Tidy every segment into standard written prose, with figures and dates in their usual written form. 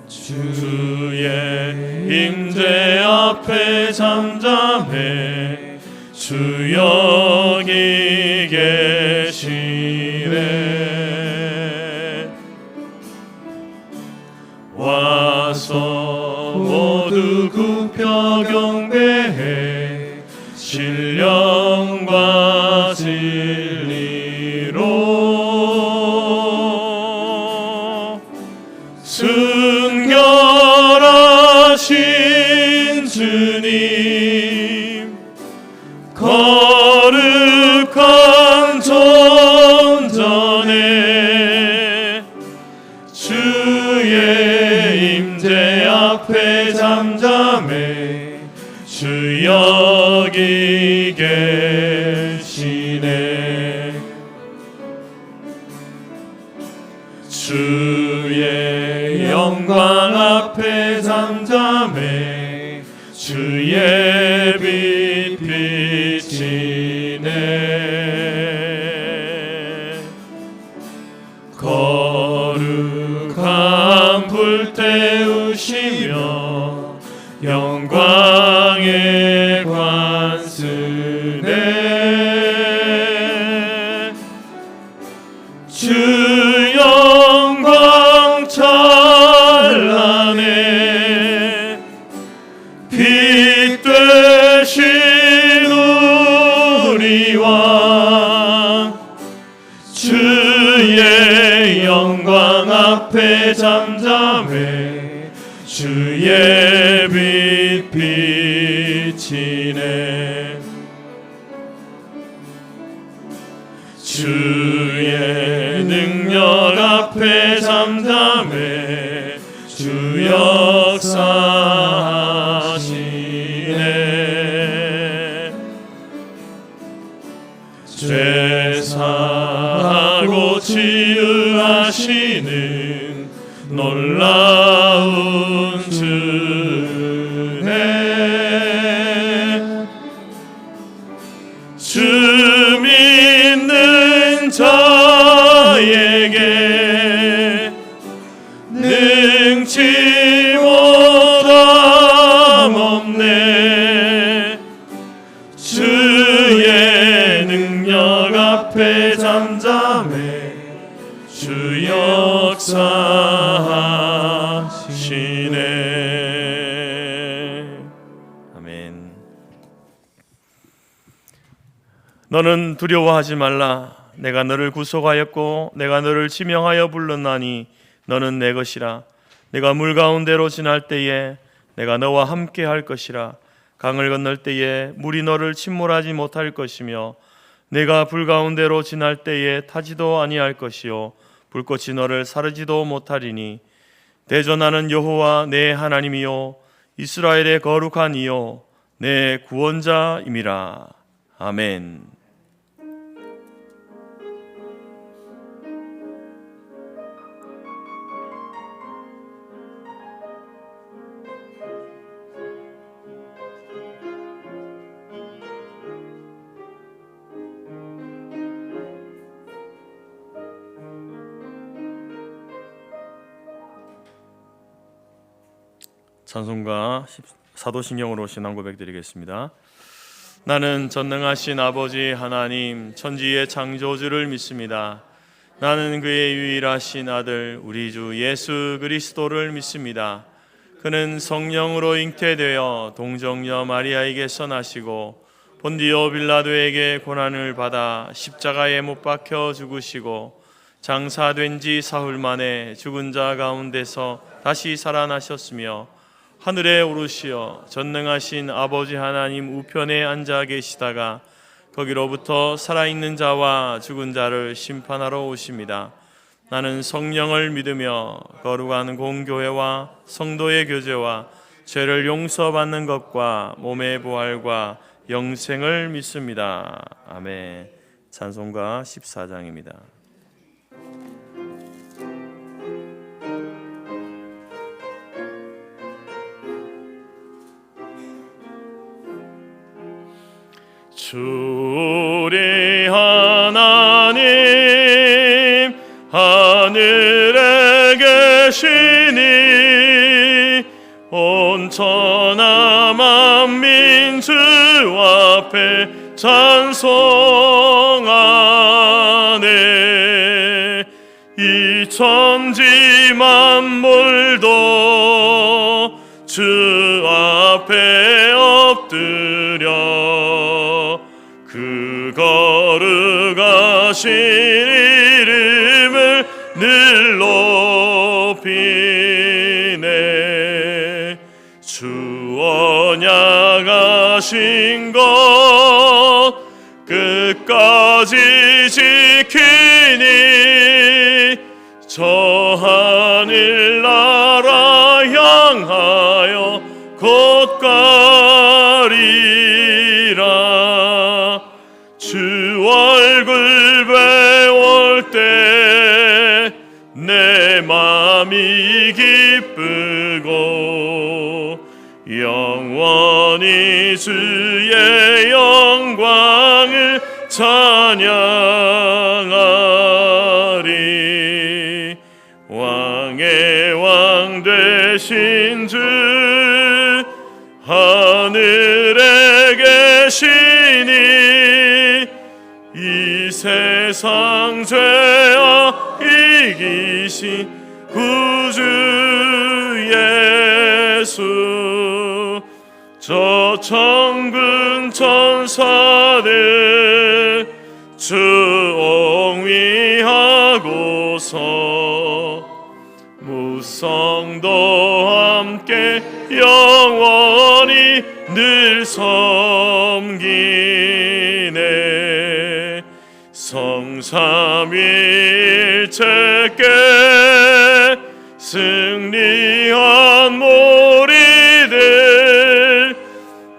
주의 임재 앞에 잠잠해 주 여기 계시네. 와서 모두 굽혀 경배해 신령과 진리로 순결하신 주님 거룩한 존전에 주의 임재 앞에 잠잠해 주 여기 계시네. 주의 영광 앞에 잠잠해 주의 빛 비치네. 거룩한 불 태우시며 영광의 관쓰네. 주 영광 찬란해 빛 되신 우리 왕 주의 영광 앞에 잠잠해 주의 빛 비치네. 주의 능력 앞에 잠잠해 주 역사하시네. 죄 사하고 치유하시는 놀라운 주네. 주 믿는 자에게 능치 못함 없네. 주의 능력 앞에 잠잠해 주 역사하시네. 아멘. 너는 두려워하지 말라. 내가 너를 구속하였고 내가 너를 지명하여 불렀나니 너는 내 것이라. 내가 물 가운데로 지날 때에 내가 너와 함께 할 것이라. 강을 건널 때에 물이 너를 침몰하지 못할 것이며 내가 불 가운데로 지날 때에 타지도 아니할 것이요 불꽃이 너를 사르지도 못하리니 대전하는 여호와 내 하나님이요 이스라엘의 거룩한 이요 내 구원자임이라. 아멘. 찬송가 사도신경으로 신앙 고백 드리겠습니다. 나는 전능하신 아버지 하나님 천지의 창조주를 믿습니다. 나는 그의 유일하신 아들 우리 주 예수 그리스도를 믿습니다. 그는 성령으로 잉태되어 동정녀 마리아에게서 나시고 본디오 빌라도에게 고난을 받아 십자가에 못 박혀 죽으시고 장사된 지 사흘 만에 죽은 자 가운데서 다시 살아나셨으며 하늘에 오르시어 전능하신 아버지 하나님 우편에 앉아 계시다가 거기로부터 살아있는 자와 죽은 자를 심판하러 오십니다. 나는 성령을 믿으며 거룩한 공교회와 성도의 교제와 죄를 용서받는 것과 몸의 부활과 영생을 믿습니다. 아멘. 찬송가 14장입니다. 주 우리 하나님 하늘에 계시니 찬송하네. 이 천지 만물도 주 앞에 엎드려 그 거룩하신 이름을 늘 높이네. 주 언약하신 것 끝까지 지키니 저 하늘나라 향하여 곧 가리라. 주 얼굴 배울 때 내 맘이 기쁘고 영원히 주의 영광을 찬양하리. 왕의 왕 되신 주 하늘에 계시니 이 세상 죄악 이기신 구주 예수. 저 천군 천사들 주 옹위하고서 무성도 함께 영원히 늘 섬기네. 성삼위일체께 승리한 무리들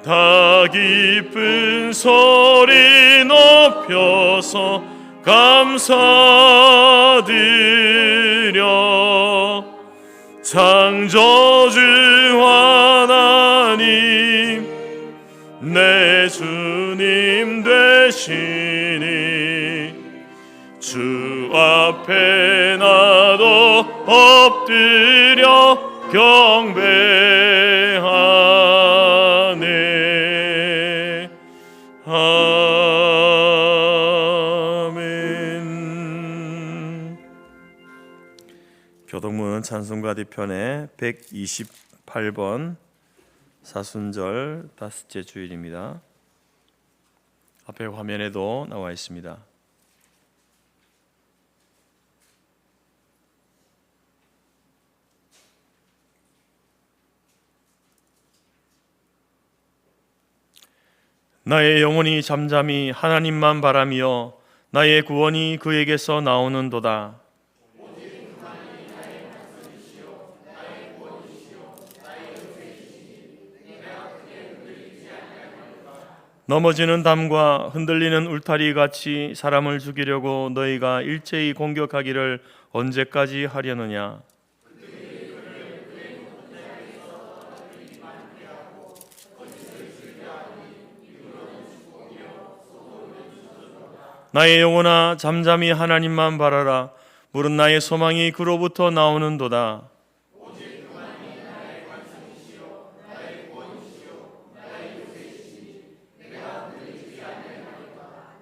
다 기쁜 소리 높여서 감사드려. 창조주 하나님 내 주님 되시니 주 앞에 나도 엎드려 경배하네. 아멘. 교동문 찬송가 뒤편의 128번 사순절 다섯째 주일입니다. 앞에 화면에도 나와 있습니다. 나의 영혼이 잠잠히 하나님만 바라며 나의 구원이 그에게서 나오는도다. 넘어지는 담과 흔들리는 울타리 같이 사람을 죽이려고 너희가 일제히 공격하기를 언제까지 하려느냐. 나의 영혼아 잠잠히 하나님만 바라라. 물은 나의 소망이 그로부터 나오는도다.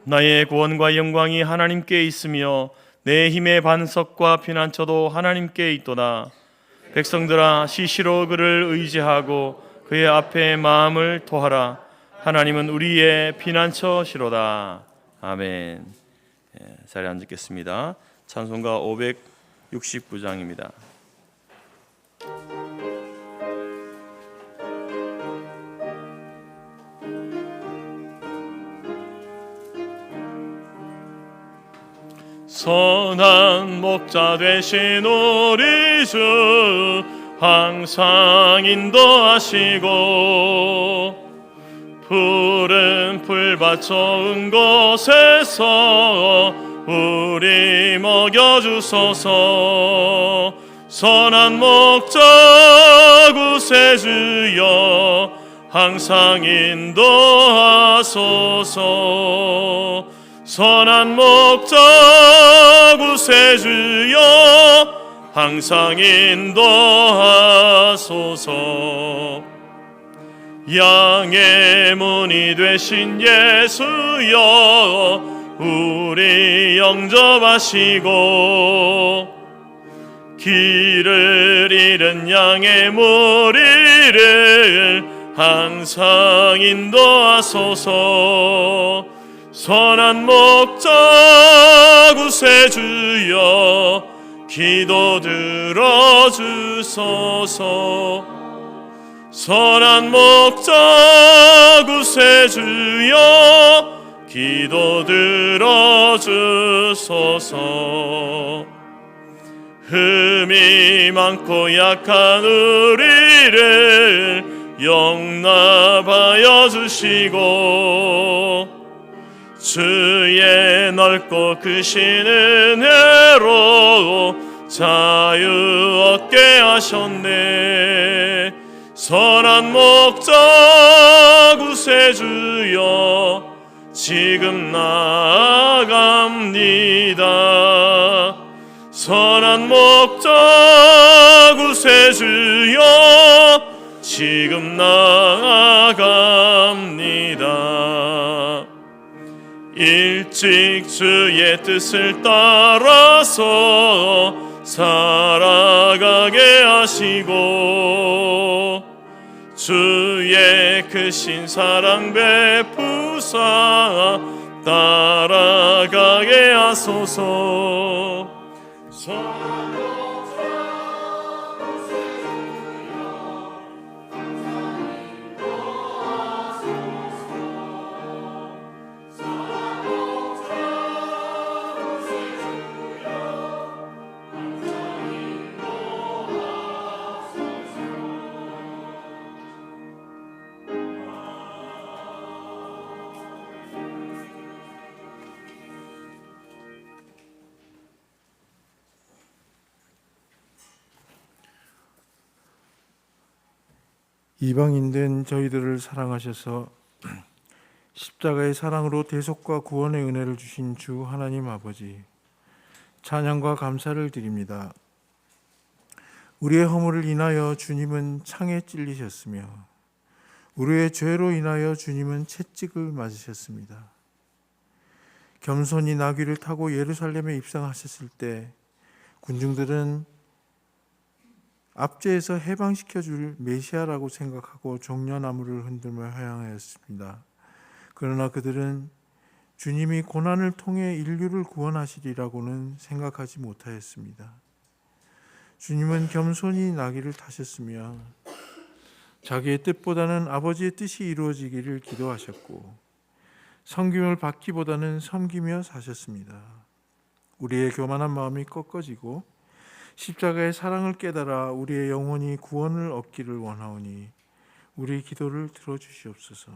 나의 구원과 영광이 하나님께 있으며 내 힘의 반석과 피난처도 하나님께 있도다. 백성들아 시시로 그를 의지하고 그의 앞에 마음을 토하라. 하나님은 우리의 피난처시로다. 아멘. 자리에 앉겠습니다. 찬송가 569장입니다. 선한 목자 되신 우리 주 항상 인도하시고 푸른 풀밭 좋은 곳에서 우리 먹여주소서. 선한 목자 구세주여 항상 인도하소서. 선한 목자 구세주여 항상 인도하소서. 양의 문이 되신 예수여 우리 영접하시고 길을 잃은 양의 무리를 항상 인도하소서. 선한 목자 구세주여 기도 들어주소서. 선한 목자 구세주여 기도 들어주소서. 흠이 많고 약한 우리를 용납하여 주시고 주의 넓고 크신 은혜로 자유 얻게 하셨네. 선한 목자 구세주여 지금 나아갑니다. 선한 목자 구세주여 지금 나아갑니다. 일찍 주의 뜻을 따라서 살아가게 하시고 주의 크신 사랑 베푸사 따라가게 하소서. 이방인된 저희들을 사랑하셔서 십자가의 사랑으로 대속과 구원의 은혜를 주신 주 하나님 아버지, 찬양과 감사를 드립니다. 우리의 허물을 인하여 주님은 창에 찔리셨으며 우리의 죄로 인하여 주님은 채찍을 맞으셨습니다. 겸손히 나귀를 타고 예루살렘에 입성하셨을 때 군중들은 압제에서 해방시켜줄 메시아라고 생각하고 종려나무를 흔들며 향하였습니다. 그러나 그들은 주님이 고난을 통해 인류를 구원하시리라고는 생각하지 못하였습니다. 주님은 겸손히 나귀를 타셨으며 자기의 뜻보다는 아버지의 뜻이 이루어지기를 기도하셨고 섬김을 받기보다는 섬기며 사셨습니다. 우리의 교만한 마음이 꺾어지고 십자가의 사랑을 깨달아 우리의 영혼이 구원을 얻기를 원하오니 우리 기도를 들어주시옵소서.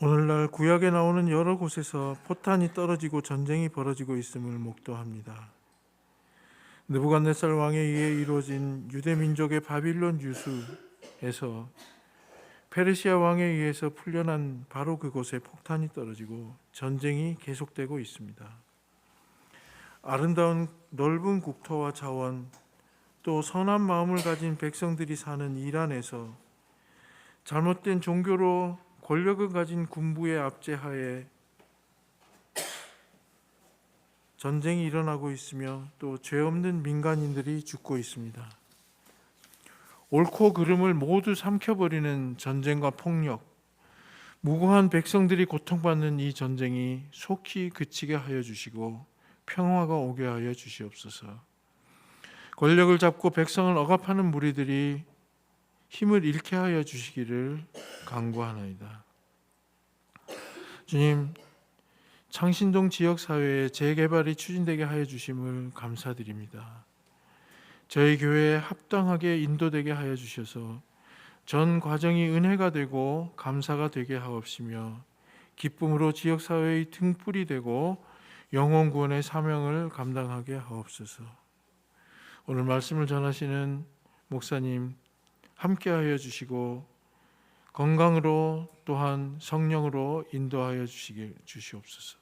오늘날 구약에 나오는 여러 곳에서 포탄이 떨어지고 전쟁이 벌어지고 있음을 목도합니다. 느부갓네살 왕에 의해 이루어진 유대 민족의 바빌론 유수에서 페르시아 왕에 의해서 풀려난 바로 그곳에 폭탄이 떨어지고 전쟁이 계속되고 있습니다. 아름다운 넓은 국토와 자원, 또 선한 마음을 가진 백성들이 사는 이란에서 잘못된 종교로 권력을 가진 군부의 압제하에 전쟁이 일어나고 있으며 또 죄 없는 민간인들이 죽고 있습니다. 옳고 그름을 모두 삼켜버리는 전쟁과 폭력, 무고한 백성들이 고통받는 이 전쟁이 속히 그치게 하여 주시고 평화가 오게 하여 주시옵소서. 권력을 잡고 백성을 억압하는 무리들이 힘을 잃게 하여 주시기를 간구하나이다. 주님, 창신동 지역사회의 재개발이 추진되게 하여 주심을 감사드립니다. 저희 교회에 합당하게 인도되게 하여 주셔서 전 과정이 은혜가 되고 감사가 되게 하옵시며 기쁨으로 지역사회의 등불이 되고 영혼 구원의 사명을 감당하게 하옵소서. 오늘 말씀을 전하시는 목사님 함께하여 주시고 건강으로 또한 성령으로 인도하여 주시옵소서.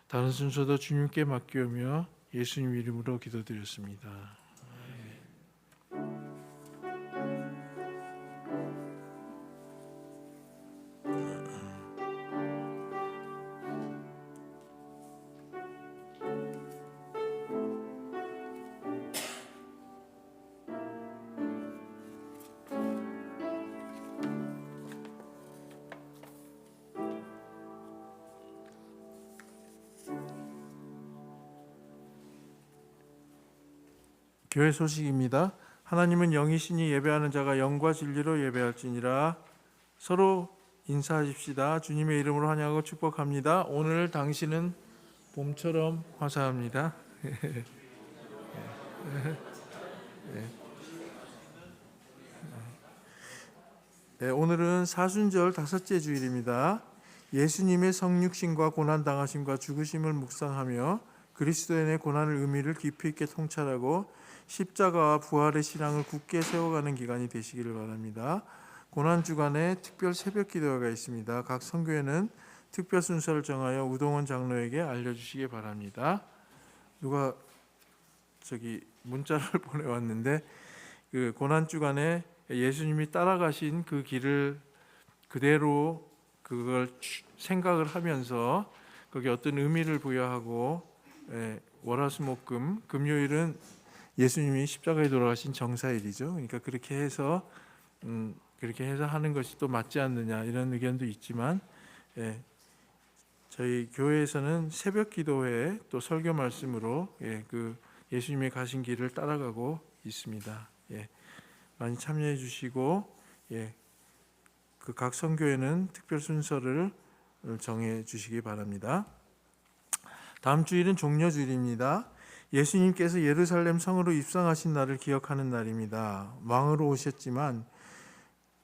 다른 순서도 주님께 맡기오며 예수님 이름으로 기도드렸습니다. 아멘. 교회 소식입니다. 하나님은 영이시니 예배하는 자가 영과 진리로 예배할지니라. 서로 인사하십시다. 주님의 이름으로 환영하고 축복합니다. 오늘 당신은 봄처럼 화사합니다. 네, 오늘은 사순절 다섯째 주일입니다. 예수님의 성육신과 고난당하심과 죽으심을 묵상하며 그리스도인의 고난의 의미를 깊이 있게 통찰하고 십자가와 부활의 신앙을 굳게 세워가는 기간이 되시기를 바랍니다. 고난주간에 특별 새벽 기도회가 있습니다. 각 선교회는 특별 순서를 정하여 우동원 장로에게 알려주시기 바랍니다. 누가 문자를 보내왔는데 그 고난주간에 예수님이 따라가신 그 길을 그대로 그걸 생각을 하면서 거기에 어떤 의미를 부여하고 월화수목금 금요일은 예수님이 십자가에 돌아가신 정사일이죠. 그러니까 그렇게 해서 하는 것이 또 맞지 않느냐 이런 의견도 있지만 저희 교회에서는 새벽 기도회 또 설교 말씀으로 그 예수님의 가신 길을 따라가고 있습니다. 많이 참여해 주시고 그 각 선교회는 특별 순서를 정해 주시기 바랍니다. 다음 주일은 종려주일입니다. 예수님께서 예루살렘 성으로 입성하신 날을 기억하는 날입니다. 왕으로 오셨지만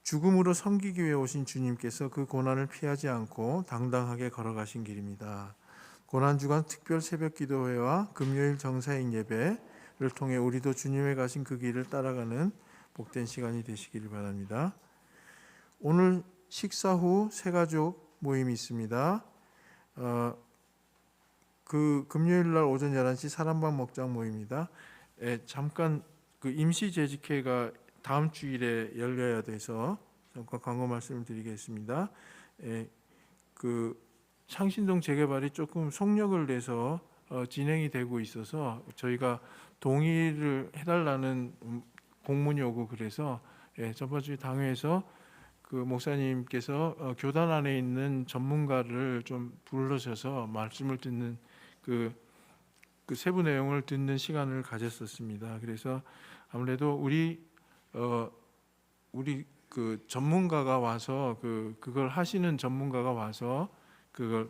죽음으로 섬기기 위해 오신 주님께서 그 고난을 피하지 않고 당당하게 걸어가신 길입니다. 고난주간 특별 새벽 기도회와 금요일 정사인 예배를 통해 우리도 주님의 가신 그 길을 따라가는 복된 시간이 되시기를 바랍니다. 오늘 식사 후 새가족 모임이 있습니다. 그 금요일 날 오전 11시 사람방 먹장 모임입니다. 잠깐 그 임시 재직회가 다음 주일에 열려야 돼서 잠깐 광고 말씀을 드리겠습니다. 그 창신동 재개발이 조금 속력을 내서 진행이 되고 있어서 저희가 동의를 해달라는 공문이 오고 그래서 저번 주에 당회에서 그 목사님께서 교단 안에 있는 전문가를 좀 불러셔서 말씀을 듣는 그 세부 내용을 듣는 시간을 가졌었습니다. 그래서 아무래도 우리 그 전문가가 와서 그걸 하시는 전문가가 와서 그걸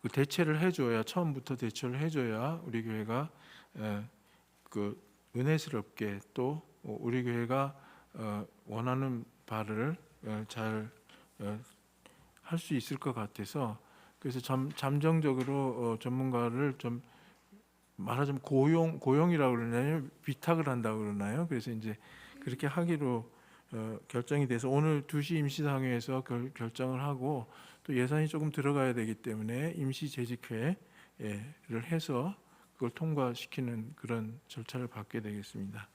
그 대체를 해줘야 처음부터 대처를 해줘야 우리 교회가 그 은혜스럽게 또 우리 교회가 원하는 바를 잘 할 수 있을 것 같아서 그래서 잠정적으로 전문가를 좀 말하자면 고용이라고 그러나요? 위탁을 한다고 그러나요? 그래서 이제 그렇게 하기로 결정이 돼서 오늘 2시 임시상회에서 결정을 하고 또 예산이 조금 들어가야 되기 때문에 임시 재직회를 해서 그걸 통과시키는 그런 절차를 밟게 되겠습니다.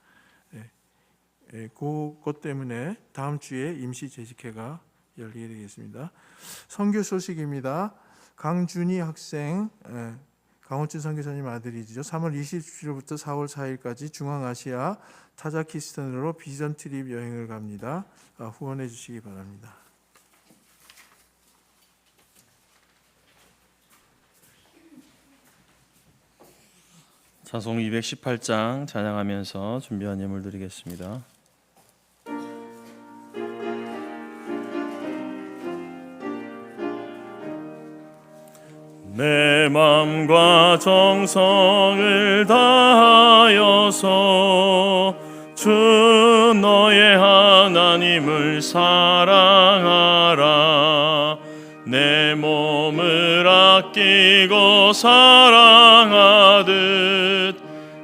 그것 때문에 다음 주에 임시 재직회가 열리게 되겠습니다. 선교 소식입니다. 강준희 학생, 강원춘 선교사님 아들이죠. 3월 27일부터 4월 4일까지 중앙아시아 타자키스탄으로 비전 트립 여행을 갑니다. 후원해 주시기 바랍니다. 찬송 218장 찬양하면서 준비한 예물 드리겠습니다. 내 맘과 정성을 다하여서 주 너의 하나님을 사랑하라. 내 몸을 아끼고 사랑하듯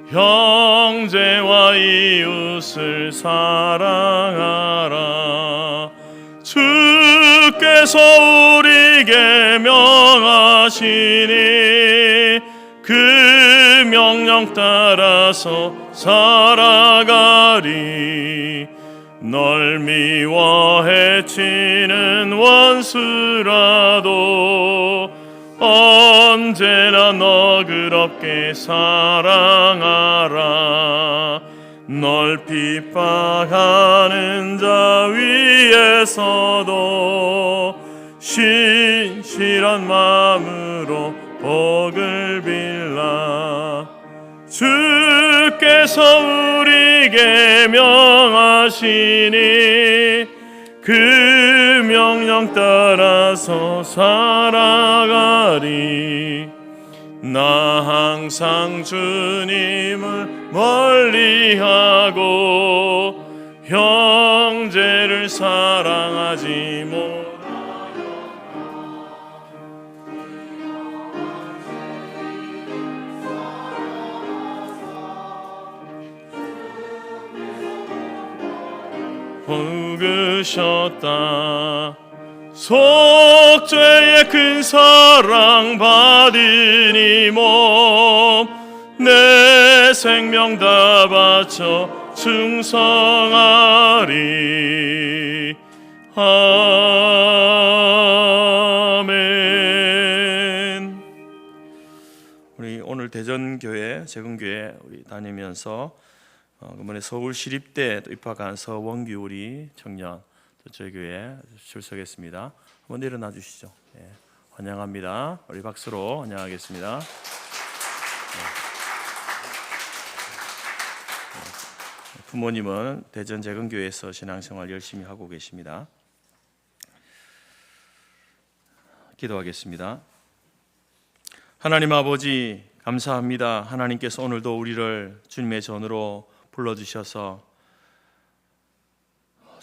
형제와 이웃을 사랑하라. 주께서 우리에게 명하시니 그 명령 따라서 살아가리. 널 미워해 치는 원수라도 언제나 너그럽게 사랑하라. 널 핍박하는 자 위에서도 신실한 마음으로 복을 빌라. 주께 주께서 우리에게 명하시니 그 명령 따라서 살아가리. 나 항상 주님을 멀리하고 형제를 사랑하지 못하여 부으셨다. 속죄의 큰 사랑 받으니 몸내 생명 다 바쳐 충성하리. 아멘. 우리 오늘 대전교회 재건교회 우리 다니면서 이번에 서울시립대 입학한 서원규 우리 청년 저희 교회 출석했습니다. 한번 일어나 주시죠. 네, 환영합니다. 우리 박수로 환영하겠습니다. 부모님은 대전 재건교회에서 신앙생활 열심히 하고 계십니다. 기도하겠습니다. 하나님 아버지 감사합니다. 하나님께서 오늘도 우리를 주님의 전으로 불러주셔서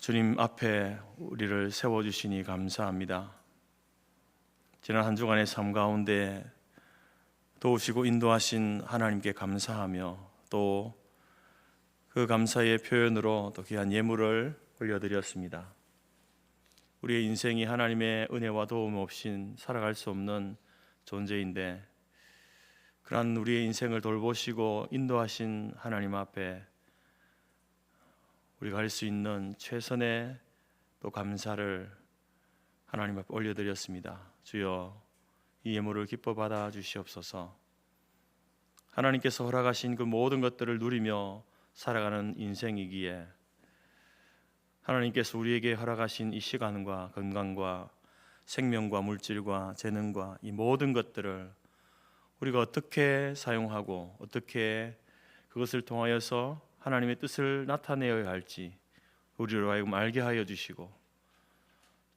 주님 앞에 우리를 세워주시니 감사합니다. 지난 한 주간의 삶 가운데 도우시고 인도하신 하나님께 감사하며 또 그 감사의 표현으로 또 귀한 예물을 올려드렸습니다. 우리의 인생이 하나님의 은혜와 도움 없인 살아갈 수 없는 존재인데 그러한 우리의 인생을 돌보시고 인도하신 하나님 앞에 우리가 할 수 있는 최선의 또 감사를 하나님 앞에 올려드렸습니다. 주여 이 예물을 기뻐 받아 주시옵소서. 하나님께서 허락하신 그 모든 것들을 누리며 살아가는 인생이기에 하나님께서 우리에게 허락하신 이 시간과 건강과 생명과 물질과 재능과 이 모든 것들을 우리가 어떻게 사용하고 어떻게 그것을 통하여서 하나님의 뜻을 나타내어야 할지 우리로 하여금 알게 하여 주시고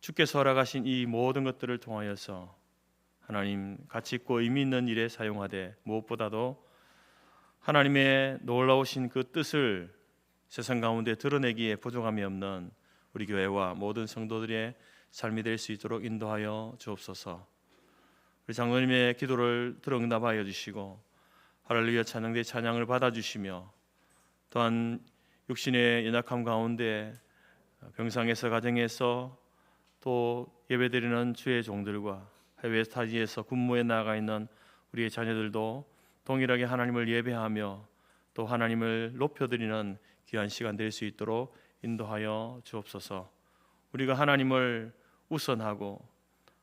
주께서 허락하신 이 모든 것들을 통하여서 하나님 가치 있고 의미 있는 일에 사용하되 무엇보다도 하나님의 놀라우신 그 뜻을 세상 가운데 드러내기에 부족함이 없는 우리 교회와 모든 성도들의 삶이 될 수 있도록 인도하여 주옵소서. 우리 장로님의 기도를 들어 응답하여 주시고 할렐루야 찬양대 찬양을 받아주시며 또한 육신의 연약함 가운데 병상에서 가정에서 또 예배드리는 주의 종들과 해외 타지에서 군무에 나가 있는 우리의 자녀들도 동일하게 하나님을 예배하며 또 하나님을 높여드리는 귀한 시간 될 수 있도록 인도하여 주옵소서. 우리가 하나님을 우선하고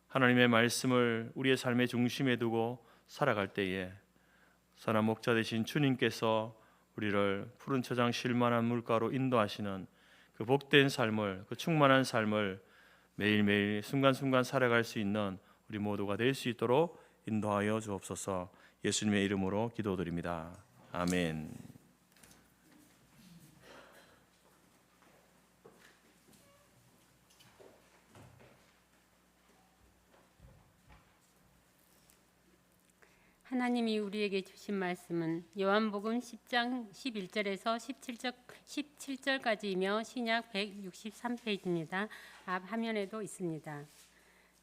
하나님의 말씀을 우리의 삶의 중심에 두고 살아갈 때에 선한 목자 되신 주님께서 우리를 푸른 초장 쉴만한 물가로 인도하시는 그 복된 삶을, 그 충만한 삶을 매일매일 순간순간 살아갈 수 있는 우리 모두가 될 수 있도록 인도하여 주옵소서. 예수님의 이름으로 기도드립니다. 아멘. 하나님이 우리에게 주신 말씀은 요한복음 10장 11절에서 17절까지이며 신약 163페이지입니다. 앞 화면에도 있습니다.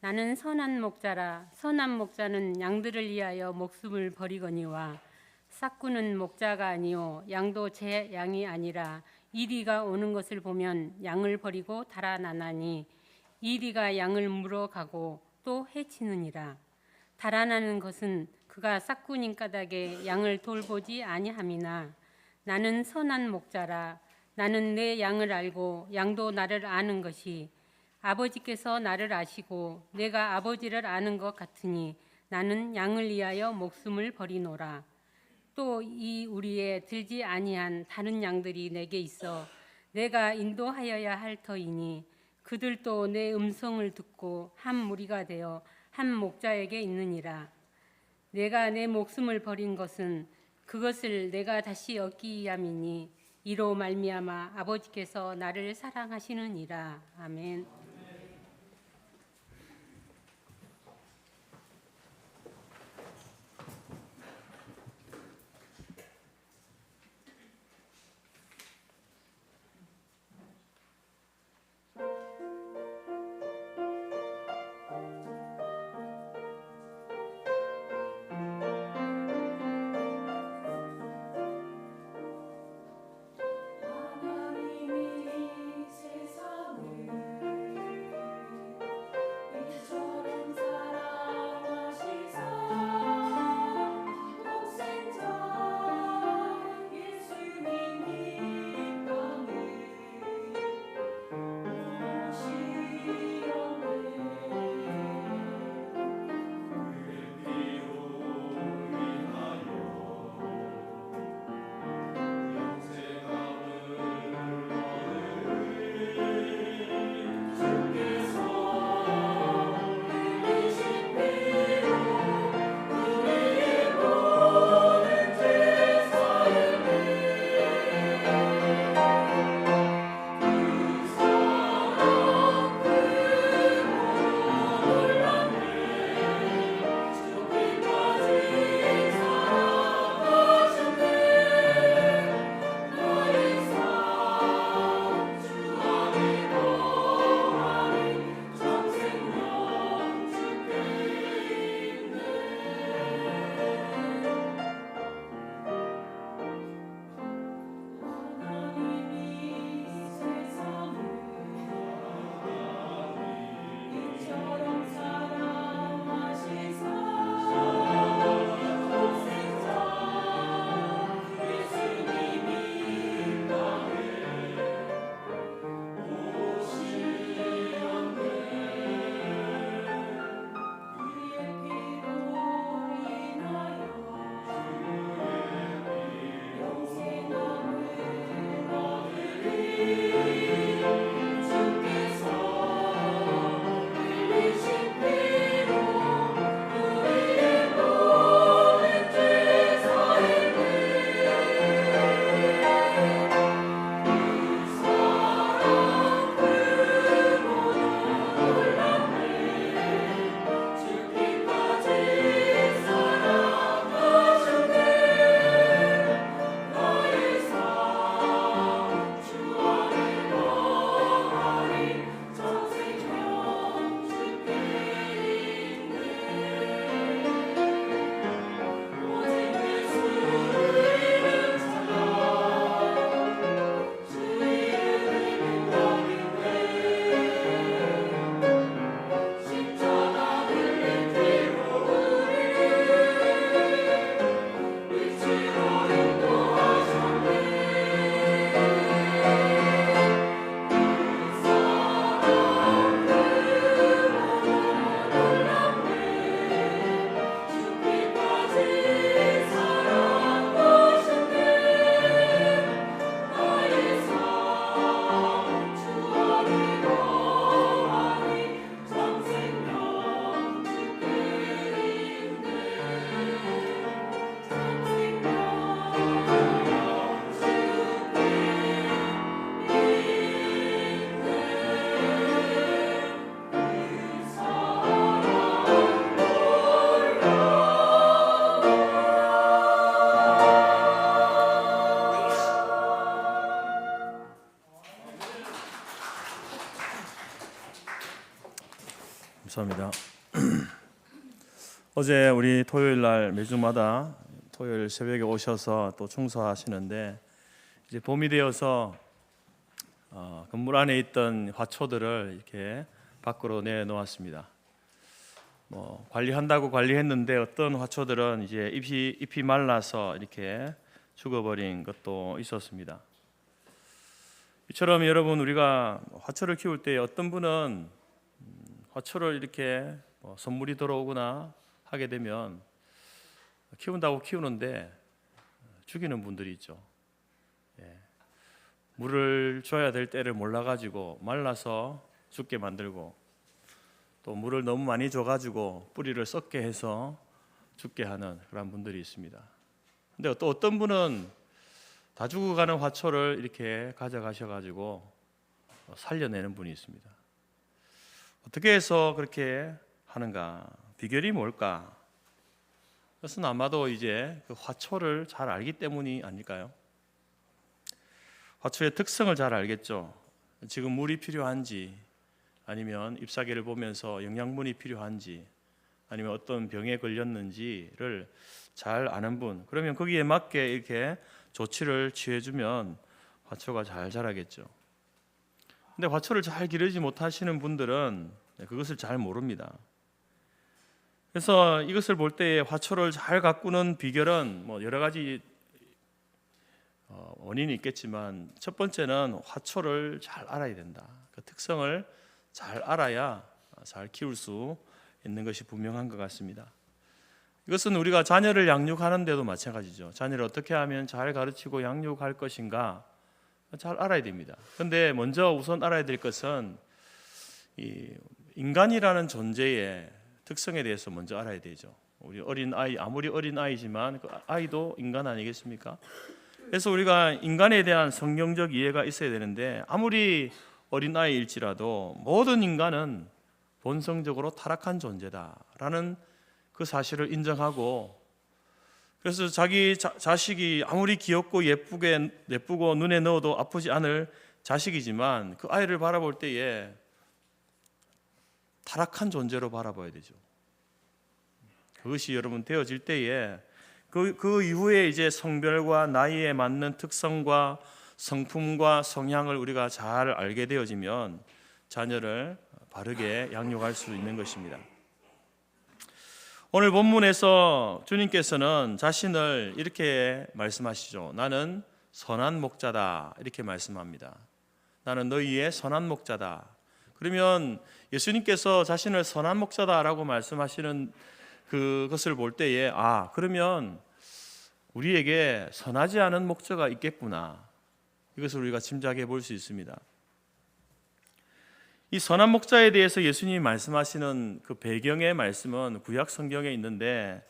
나는 선한 목자라. 선한 목자는 양들을 위하여 목숨을 버리거니와 싹구는 목자가 아니요 양도 제 양이 아니라 이리가 오는 것을 보면 양을 버리고 달아나나니 이리가 양을 물어가고 또 해치느니라. 달아나는 것은 그가 싹구님 까닭에 양을 돌보지 아니함이나 나는 선한 목자라. 나는 내 양을 알고 양도 나를 아는 것이 아버지께서 나를 아시고 내가 아버지를 아는 것 같으니 나는 양을 위하여 목숨을 버리노라. 또 이 우리에 들지 아니한 다른 양들이 내게 있어 내가 인도하여야 할 터이니 그들도 내 음성을 듣고 한 무리가 되어 한 목자에게 있느니라. 내가 내 목숨을 버린 것은 그것을 내가 다시 얻기 위함이니 이로 말미암아 아버지께서 나를 사랑하시느니라. 아멘. 감사합니다. 어제 우리 토요일 날 매주마다 토요일 새벽에 오셔서 또 충성하시는데 이제 봄이 되어서 건물 안에 있던 화초들을 이렇게 밖으로 내놓았습니다. 관리한다고 관리했는데 어떤 화초들은 이제 잎이 말라서 이렇게 죽어버린 것도 있었습니다. 이처럼 여러분 우리가 화초를 키울 때 어떤 분은 화초를 이렇게 선물이 들어오거나 하게 되면 키운다고 키우는데 죽이는 분들이 있죠. 물을 줘야 될 때를 몰라가지고 말라서 죽게 만들고 또 물을 너무 많이 줘가지고 뿌리를 썩게 해서 죽게 하는 그런 분들이 있습니다. 근데 또 어떤 분은 다 죽어가는 화초를 이렇게 가져가셔가지고 살려내는 분이 있습니다. 어떻게 해서 그렇게 하는가? 비결이 뭘까? 그것은 아마도 이제 그 화초를 잘 알기 때문이 아닐까요? 화초의 특성을 잘 알겠죠. 지금 물이 필요한지, 아니면 잎사귀를 보면서 영양분이 필요한지, 아니면 어떤 병에 걸렸는지를 잘 아는 분, 그러면 거기에 맞게 이렇게 조치를 취해주면 화초가 잘 자라겠죠. 근데 화초를 잘 기르지 못하시는 분들은 그것을 잘 모릅니다. 그래서 이것을 볼 때에 화초를 잘 가꾸는 비결은 뭐 여러 가지 원인이 있겠지만, 첫 번째는 화초를 잘 알아야 된다. 그 특성을 잘 알아야 잘 키울 수 있는 것이 분명한 것 같습니다. 이것은 우리가 자녀를 양육하는 데도 마찬가지죠. 자녀를 어떻게 하면 잘 가르치고 양육할 것인가 잘 알아야 됩니다. 그런데 먼저 우선 알아야 될 것은 이 인간이라는 존재의 특성에 대해서 먼저 알아야 되죠. 우리 어린 아이, 아무리 어린 아이지만 그 아이도 인간 아니겠습니까? 그래서 우리가 인간에 대한 성경적 이해가 있어야 되는데, 아무리 어린 아이일지라도 모든 인간은 본성적으로 타락한 존재다라는 그 사실을 인정하고, 그래서 자기 자식이 아무리 귀엽고 예쁘고 눈에 넣어도 아프지 않을 자식이지만 그 아이를 바라볼 때에 타락한 존재로 바라봐야 되죠. 그것이 여러분 되어질 때에 그 이후에 이제 성별과 나이에 맞는 특성과 성품과 성향을 우리가 잘 알게 되어지면 자녀를 바르게 양육할 수 있는 것입니다. 오늘 본문에서 주님께서는 자신을 이렇게 말씀하시죠. 나는 선한 목자다, 이렇게 말씀합니다. 나는 너희의 선한 목자다. 그러면 예수님께서 자신을 선한 목자다라고 말씀하시는 그것을 볼 때에 그러면 우리에게 선하지 않은 목자가 있겠구나, 이것을 우리가 짐작해 볼 수 있습니다. 이 선한 목자에 대해서 예수님이 말씀하시는 그 배경의 말씀은 구약 성경에 있는데,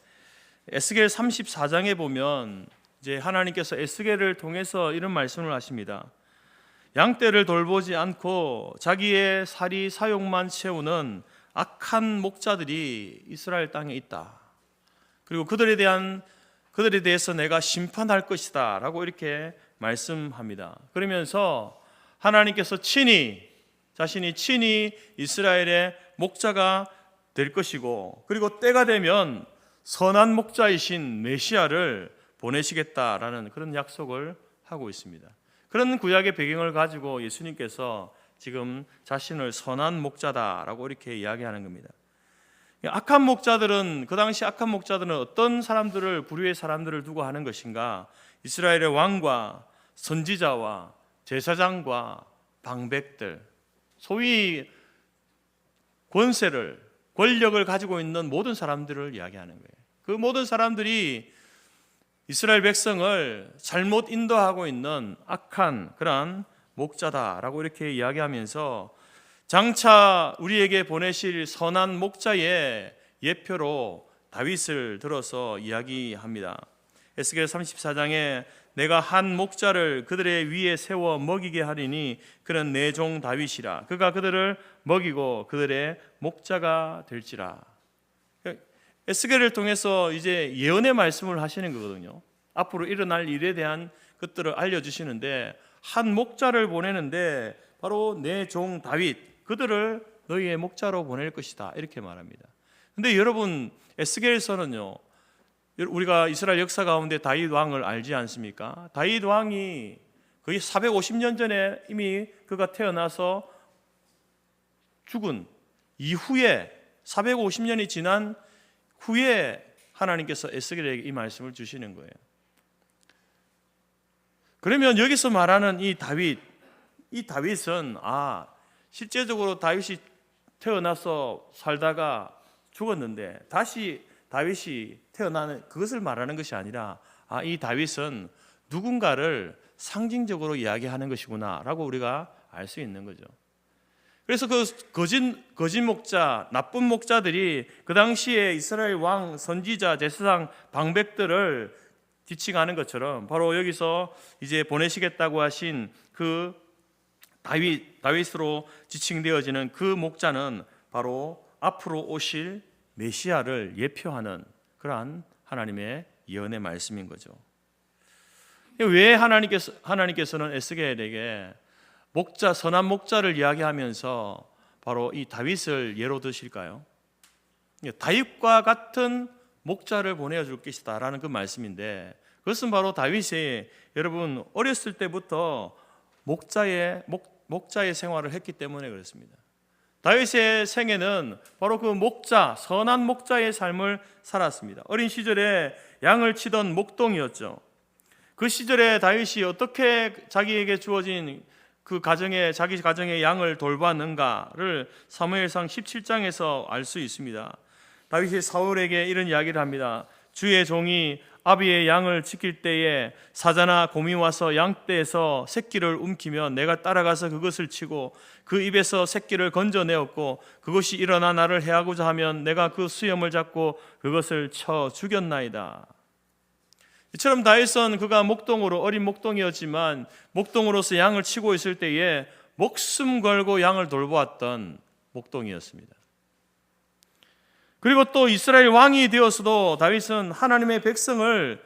에스겔 34장에 보면 이제 하나님께서 에스겔을 통해서 이런 말씀을 하십니다. 양떼를 돌보지 않고 자기의 사리 사욕만 채우는 악한 목자들이 이스라엘 땅에 있다. 그리고 그들에 대해서 내가 심판할 것이다 라고 이렇게 말씀합니다. 그러면서 하나님께서 자신이 친히 이스라엘의 목자가 될 것이고, 그리고 때가 되면 선한 목자이신 메시아를 보내시겠다라는 그런 약속을 하고 있습니다. 그런 구약의 배경을 가지고 예수님께서 지금 자신을 선한 목자다라고 이렇게 이야기하는 겁니다. 악한 목자들은, 그 당시 악한 목자들은 어떤 사람들을, 부류의 사람들을 두고 하는 것인가? 이스라엘의 왕과 선지자와 제사장과 방백들, 소위 권력을 가지고 있는 모든 사람들을 이야기하는 거예요. 그 모든 사람들이 이스라엘 백성을 잘못 인도하고 있는 악한 그런 목자다라고 이렇게 이야기하면서, 장차 우리에게 보내실 선한 목자의 예표로 다윗을 들어서 이야기합니다. 에스겔 34장에 내가 한 목자를 그들의 위에 세워 먹이게 하리니 그는 내 종 다윗이라. 그가 그들을 먹이고 그들의 목자가 될지라. 에스겔을 통해서 이제 예언의 말씀을 하시는 거거든요. 앞으로 일어날 일에 대한 것들을 알려주시는데, 한 목자를 보내는데 바로 내 종 다윗, 그들을 너희의 목자로 보낼 것이다, 이렇게 말합니다. 근데 여러분, 에스겔서는요, 우리가 이스라엘 역사 가운데 다윗 왕을 알지 않습니까? 다윗 왕이 거의 450년 전에 이미 그가 태어나서 죽은 이후에 450년이 지난 후에 하나님께서 에스겔에게 이 말씀을 주시는 거예요. 그러면 여기서 말하는 이 다윗은 실제적으로 다윗이 태어나서 살다가 죽었는데 다시 다윗이 태어나는 그것을 말하는 것이 아니라 이 다윗은 누군가를 상징적으로 이야기하는 것이구나라고 우리가 알 수 있는 거죠. 그래서 그 거짓 목자, 나쁜 목자들이 그 당시에 이스라엘 왕, 선지자, 제사장, 방백들을 지칭하는 것처럼 바로 여기서 이제 보내시겠다고 하신 그 다윗으로 지칭되어지는 그 목자는 바로 앞으로 오실 메시아를 예표하는 그러한 하나님의 예언의 말씀인 거죠. 왜 하나님께서는 에스겔에게 목자, 선한 목자를 이야기하면서 바로 이 다윗을 예로 드실까요? 다윗과 같은 목자를 보내줄 것이다라는 그 말씀인데, 그것은 바로 다윗이 여러분 어렸을 때부터 목자의 생활을 했기 때문에 그렇습니다. 다윗의 생애는 바로 그 목자, 선한 목자의 삶을 살았습니다. 어린 시절에 양을 치던 목동이었죠. 그 시절에 다윗이 어떻게 자기에게 주어진 자기 가정의 양을 돌봤는가를 사무엘상 17장에서 알 수 있습니다. 다윗이 사울에게 이런 이야기를 합니다. 주의 종이 아비의 양을 지킬 때에 사자나 곰이 와서 양떼에서 새끼를 움키면 내가 따라가서 그것을 치고 그 입에서 새끼를 건져내었고, 그것이 일어나 나를 해하고자 하면 내가 그 수염을 잡고 그것을 쳐 죽였나이다. 이처럼 다윗은 그가 어린 목동이었지만 목동으로서 양을 치고 있을 때에 목숨 걸고 양을 돌보았던 목동이었습니다. 그리고 또 이스라엘 왕이 되어서도 다윗은 하나님의 백성을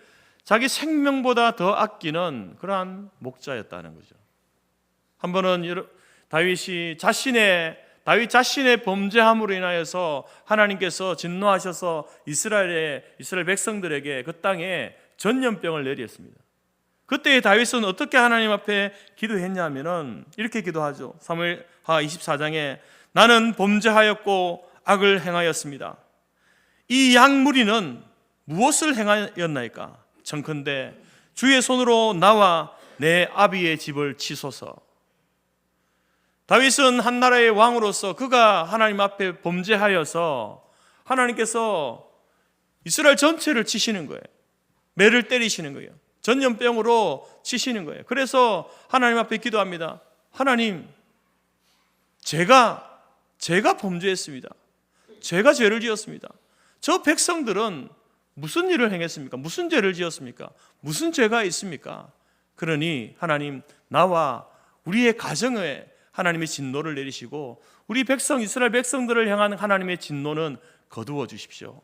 자기 생명보다 더 아끼는 그러한 목자였다는 거죠. 한 번은 다윗 자신의 범죄함으로 인하여서 하나님께서 진노하셔서 이스라엘 백성들에게 그 땅에 전염병을 내리셨습니다. 그때 다윗은 어떻게 하나님 앞에 기도했냐면은 이렇게 기도하죠. 사무엘하 24장에 나는 범죄하였고 악을 행하였습니다. 이 양무리는 무엇을 행하였나이까? 청컨대 주의 손으로 나와 내 아비의 집을 치소서. 다윗은 한 나라의 왕으로서 그가 하나님 앞에 범죄하여서 하나님께서 이스라엘 전체를 치시는 거예요. 매를 때리시는 거예요. 전염병으로 치시는 거예요. 그래서 하나님 앞에 기도합니다. 하나님, 제가 범죄했습니다. 제가 죄를 지었습니다. 저 백성들은 무슨 일을 행했습니까? 무슨 죄를 지었습니까? 무슨 죄가 있습니까? 그러니 하나님, 나와 우리의 가정에 하나님의 진노를 내리시고 우리 이스라엘 백성들을 향한 하나님의 진노는 거두어 주십시오.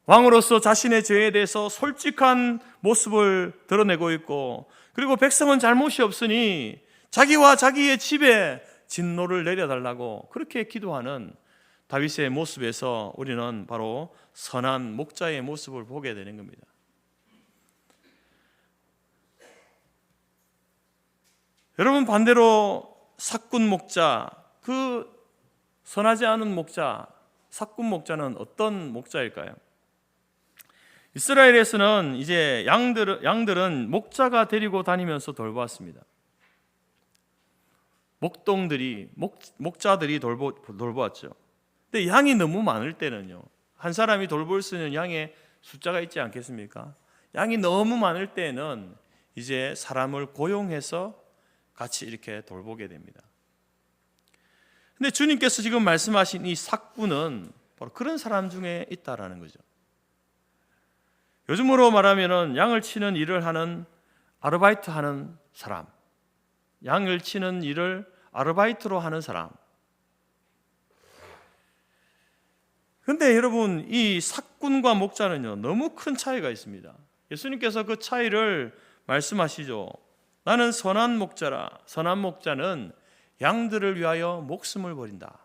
왕으로서 자신의 죄에 대해서 솔직한 모습을 드러내고 있고, 그리고 백성은 잘못이 없으니 자기와 자기의 집에 진노를 내려달라고 그렇게 기도하는 다윗의 모습에서 우리는 바로 선한 목자의 모습을 보게 되는 겁니다. 여러분, 반대로 삭군 목자, 그 선하지 않은 목자, 삭군 목자는 어떤 목자일까요? 이스라엘에서는 이제 양들은 목자가 데리고 다니면서 돌보았습니다. 목자들이 돌보았죠. 근데 양이 너무 많을 때는요, 한 사람이 돌볼 수 있는 양의 숫자가 있지 않겠습니까? 양이 너무 많을 때는 이제 사람을 고용해서 같이 이렇게 돌보게 됩니다. 근데 주님께서 지금 말씀하신 이 삭군은 바로 그런 사람 중에 있다라는 거죠. 요즘으로 말하면은 양을 치는 일을 하는 아르바이트 하는 사람, 양을 치는 일을 아르바이트로 하는 사람. 근데 여러분, 이 삭군과 목자는요, 너무 큰 차이가 있습니다. 예수님께서 그 차이를 말씀하시죠. 나는 선한 목자라. 선한 목자는 양들을 위하여 목숨을 버린다.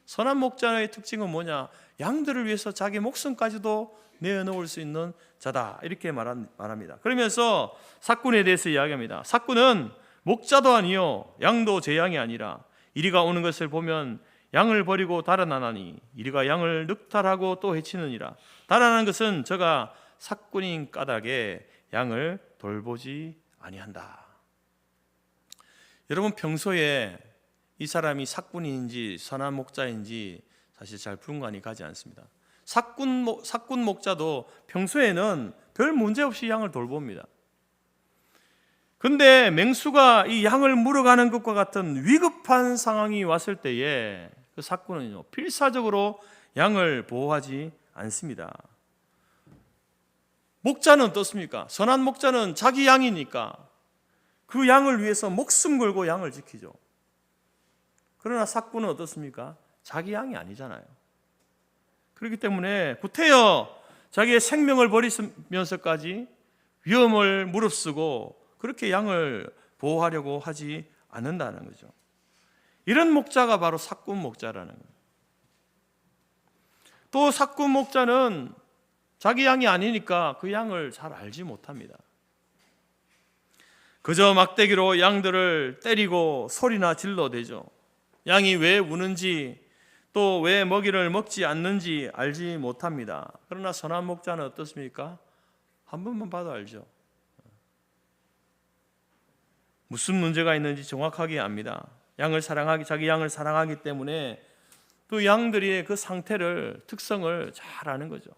선한 목자의 특징은 뭐냐? 양들을 위해서 자기 목숨까지도 내어놓을 수 있는 자다, 이렇게 말합니다. 그러면서 삭군에 대해서 이야기합니다. 삭군은 목자도 아니요 양도 제 양이 아니라 이리가 오는 것을 보면 양을 버리고 달아나나니 이리가 양을 늑탈하고 또 해치느니라. 달아나는 것은 저가 삭군인 까닭에 양을 돌보지 아니한다. 여러분, 평소에 이 사람이 삭군인지 선한 목자인지 사실 잘 분간이 가지 않습니다. 삭군 목자도 평소에는 별 문제 없이 양을 돌봅니다. 근데 맹수가 이 양을 물어가는 것과 같은 위급한 상황이 왔을 때에 그 삭군은요, 필사적으로 양을 보호하지 않습니다. 목자는 어떻습니까? 선한 목자는 자기 양이니까 그 양을 위해서 목숨 걸고 양을 지키죠. 그러나 삭구는 어떻습니까? 자기 양이 아니잖아요. 그렇기 때문에 구태여 자기의 생명을 버리면서까지 위험을 무릅쓰고 그렇게 양을 보호하려고 하지 않는다는 거죠. 이런 목자가 바로 삭군 목자라는 거예요. 또 삭군 목자는 자기 양이 아니니까 그 양을 잘 알지 못합니다. 그저 막대기로 양들을 때리고 소리나 질러대죠. 양이 왜 우는지 또 왜 먹이를 먹지 않는지 알지 못합니다. 그러나 선한 목자는 어떻습니까? 한 번만 봐도 알죠. 무슨 문제가 있는지 정확하게 압니다. 자기 양을 사랑하기 때문에 또 양들의 그 상태를, 특성을 잘 아는 거죠.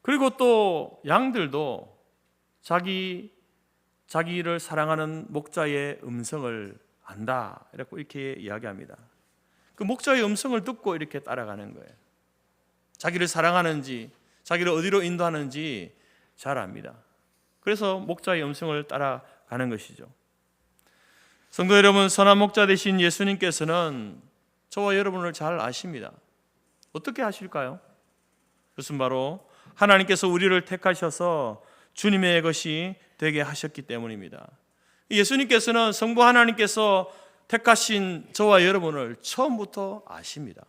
그리고 또 양들도 자기를 사랑하는 목자의 음성을 안다. 이렇게 이야기합니다. 그 목자의 음성을 듣고 이렇게 따라가는 거예요. 자기를 사랑하는지, 자기를 어디로 인도하는지 잘 압니다. 그래서 목자의 음성을 따라가는 것이죠. 성도 여러분, 선한 목자 되신 예수님께서는 저와 여러분을 잘 아십니다. 어떻게 아실까요? 그것은 바로 하나님께서 우리를 택하셔서 주님의 것이 되게 하셨기 때문입니다. 예수님께서는 성부 하나님께서 택하신 저와 여러분을 처음부터 아십니다.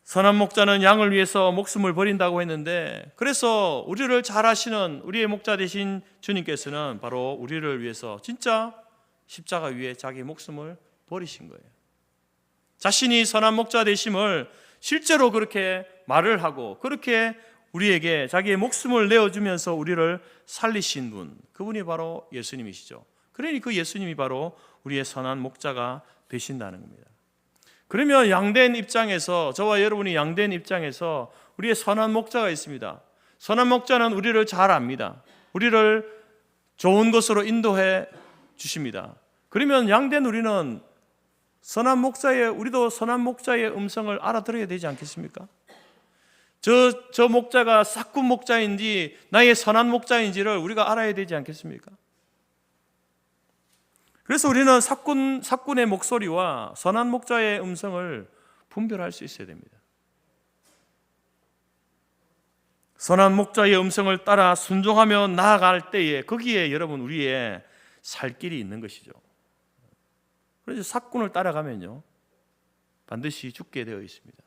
선한 목자는 양을 위해서 목숨을 버린다고 했는데, 그래서 우리를 잘 아시는 우리의 목자 되신 주님께서는 바로 우리를 위해서 진짜 십자가 위에 자기 목숨을 버리신 거예요. 자신이 선한 목자 되심을 실제로 그렇게 말을 하고 그렇게 우리에게 자기의 목숨을 내어주면서 우리를 살리신 분, 그분이 바로 예수님이시죠. 그러니 그 예수님이 바로 우리의 선한 목자가 되신다는 겁니다. 그러면 양된 입장에서, 저와 여러분이 양된 입장에서 우리의 선한 목자가 있습니다. 선한 목자는 우리를 잘 압니다. 우리를 좋은 것으로 인도해 주십니다. 그러면 양된 우리는 우리도 선한 목자의 음성을 알아들어야 되지 않겠습니까? 저 목자가 삭군 목자인지 나의 선한 목자인지를 우리가 알아야 되지 않겠습니까? 그래서 우리는 삭군의 목소리와 선한 목자의 음성을 분별할 수 있어야 됩니다. 선한 목자의 음성을 따라 순종하며 나아갈 때에 거기에 여러분 우리의 살 길이 있는 것이죠. 그래서 삭군을 따라가면요 반드시 죽게 되어 있습니다.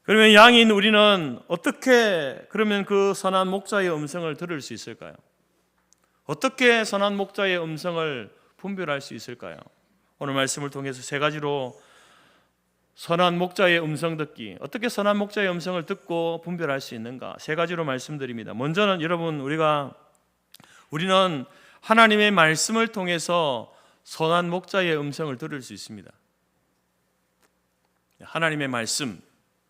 그러면 양인 우리는 어떻게 그러면 그 선한 목자의 음성을 들을 수 있을까요? 어떻게 선한 목자의 음성을 분별할 수 있을까요? 오늘 말씀을 통해서 세 가지로 선한 목자의 음성 듣기, 어떻게 선한 목자의 음성을 듣고 분별할 수 있는가, 세 가지로 말씀드립니다. 먼저는 여러분 우리는 하나님의 말씀을 통해서 선한 목자의 음성을 들을 수 있습니다. 하나님의 말씀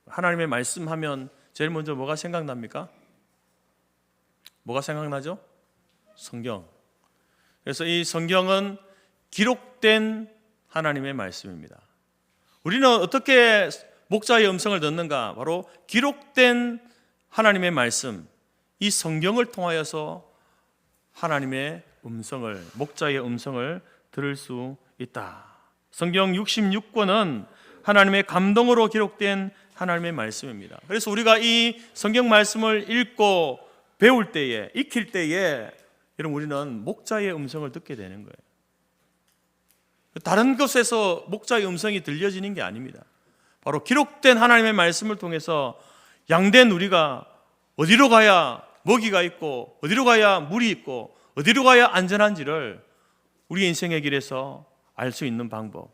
하면 제일 먼저 뭐가 생각납니까? 뭐가 생각나죠? 성경. 그래서 이 성경은 기록된 하나님의 말씀입니다. 우리는 어떻게 목자의 음성을 듣는가? 바로 기록된 하나님의 말씀, 이 성경을 통하여서 하나님의 음성을, 목자의 음성을 들을 수 있다. 성경 66권은 하나님의 감동으로 기록된 하나님의 말씀입니다. 그래서 우리가 이 성경 말씀을 읽고 배울 때에, 익힐 때에 여러분 우리는 목자의 음성을 듣게 되는 거예요. 다른 곳에서 목자의 음성이 들려지는 게 아닙니다. 바로 기록된 하나님의 말씀을 통해서 양된 우리가 어디로 가야 먹이가 있고 어디로 가야 물이 있고 어디로 가야 안전한지를 우리 인생의 길에서 알 수 있는 방법,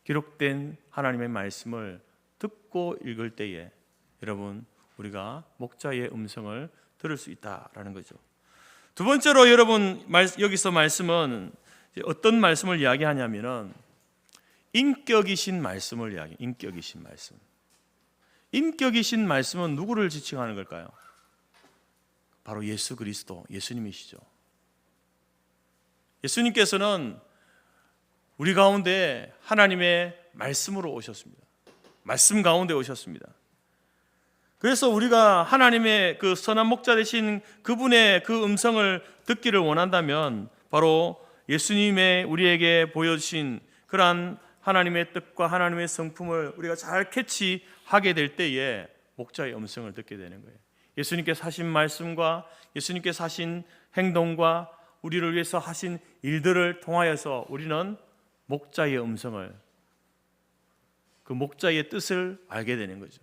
기록된 하나님의 말씀을 듣고 읽을 때에 여러분 우리가 목자의 음성을 들을 수 있다라는 거죠. 두 번째로 여러분 여기서 말씀은 어떤 말씀을 이야기하냐면은 인격이신 말씀을 인격이신 말씀. 인격이신 말씀은 누구를 지칭하는 걸까요? 바로 예수 그리스도, 예수님이시죠. 예수님께서는 우리 가운데 하나님의 말씀으로 오셨습니다. 말씀 가운데 오셨습니다. 그래서 우리가 하나님의 그 선한 목자 되신 그분의 그 음성을 듣기를 원한다면 바로 예수님의 우리에게 보여주신 그러한 하나님의 뜻과 하나님의 성품을 우리가 잘 캐치하게 될 때에 목자의 음성을 듣게 되는 거예요. 예수님께서 하신 말씀과 예수님께서 하신 행동과 우리를 위해서 하신 일들을 통하여서 우리는 목자의 음성을, 그 목자의 뜻을 알게 되는 거죠.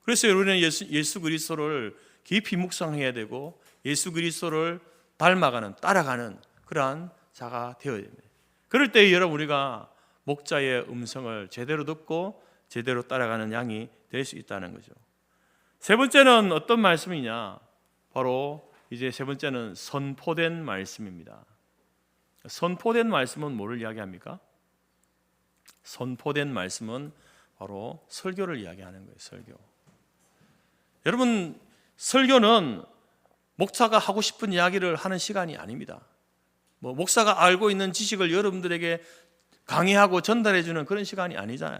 그래서 우리는 예수 그리스도를 깊이 묵상해야 되고 예수 그리스도를 닮아가는, 따라가는 그러한 자가 되어야 됩니다. 그럴 때 여러분 우리가 목자의 음성을 제대로 듣고 제대로 따라가는 양이 될 수 있다는 거죠. 세 번째는 어떤 말씀이냐? 바로 이제 세 번째는 선포된 말씀입니다. 선포된 말씀은 뭐를 이야기합니까? 선포된 말씀은 바로 설교를 이야기하는 거예요. 설교. 여러분, 설교는 목사가 하고 싶은 이야기를 하는 시간이 아닙니다. 목사가 알고 있는 지식을 여러분들에게 강의하고 전달해 주는 그런 시간이 아니잖아요.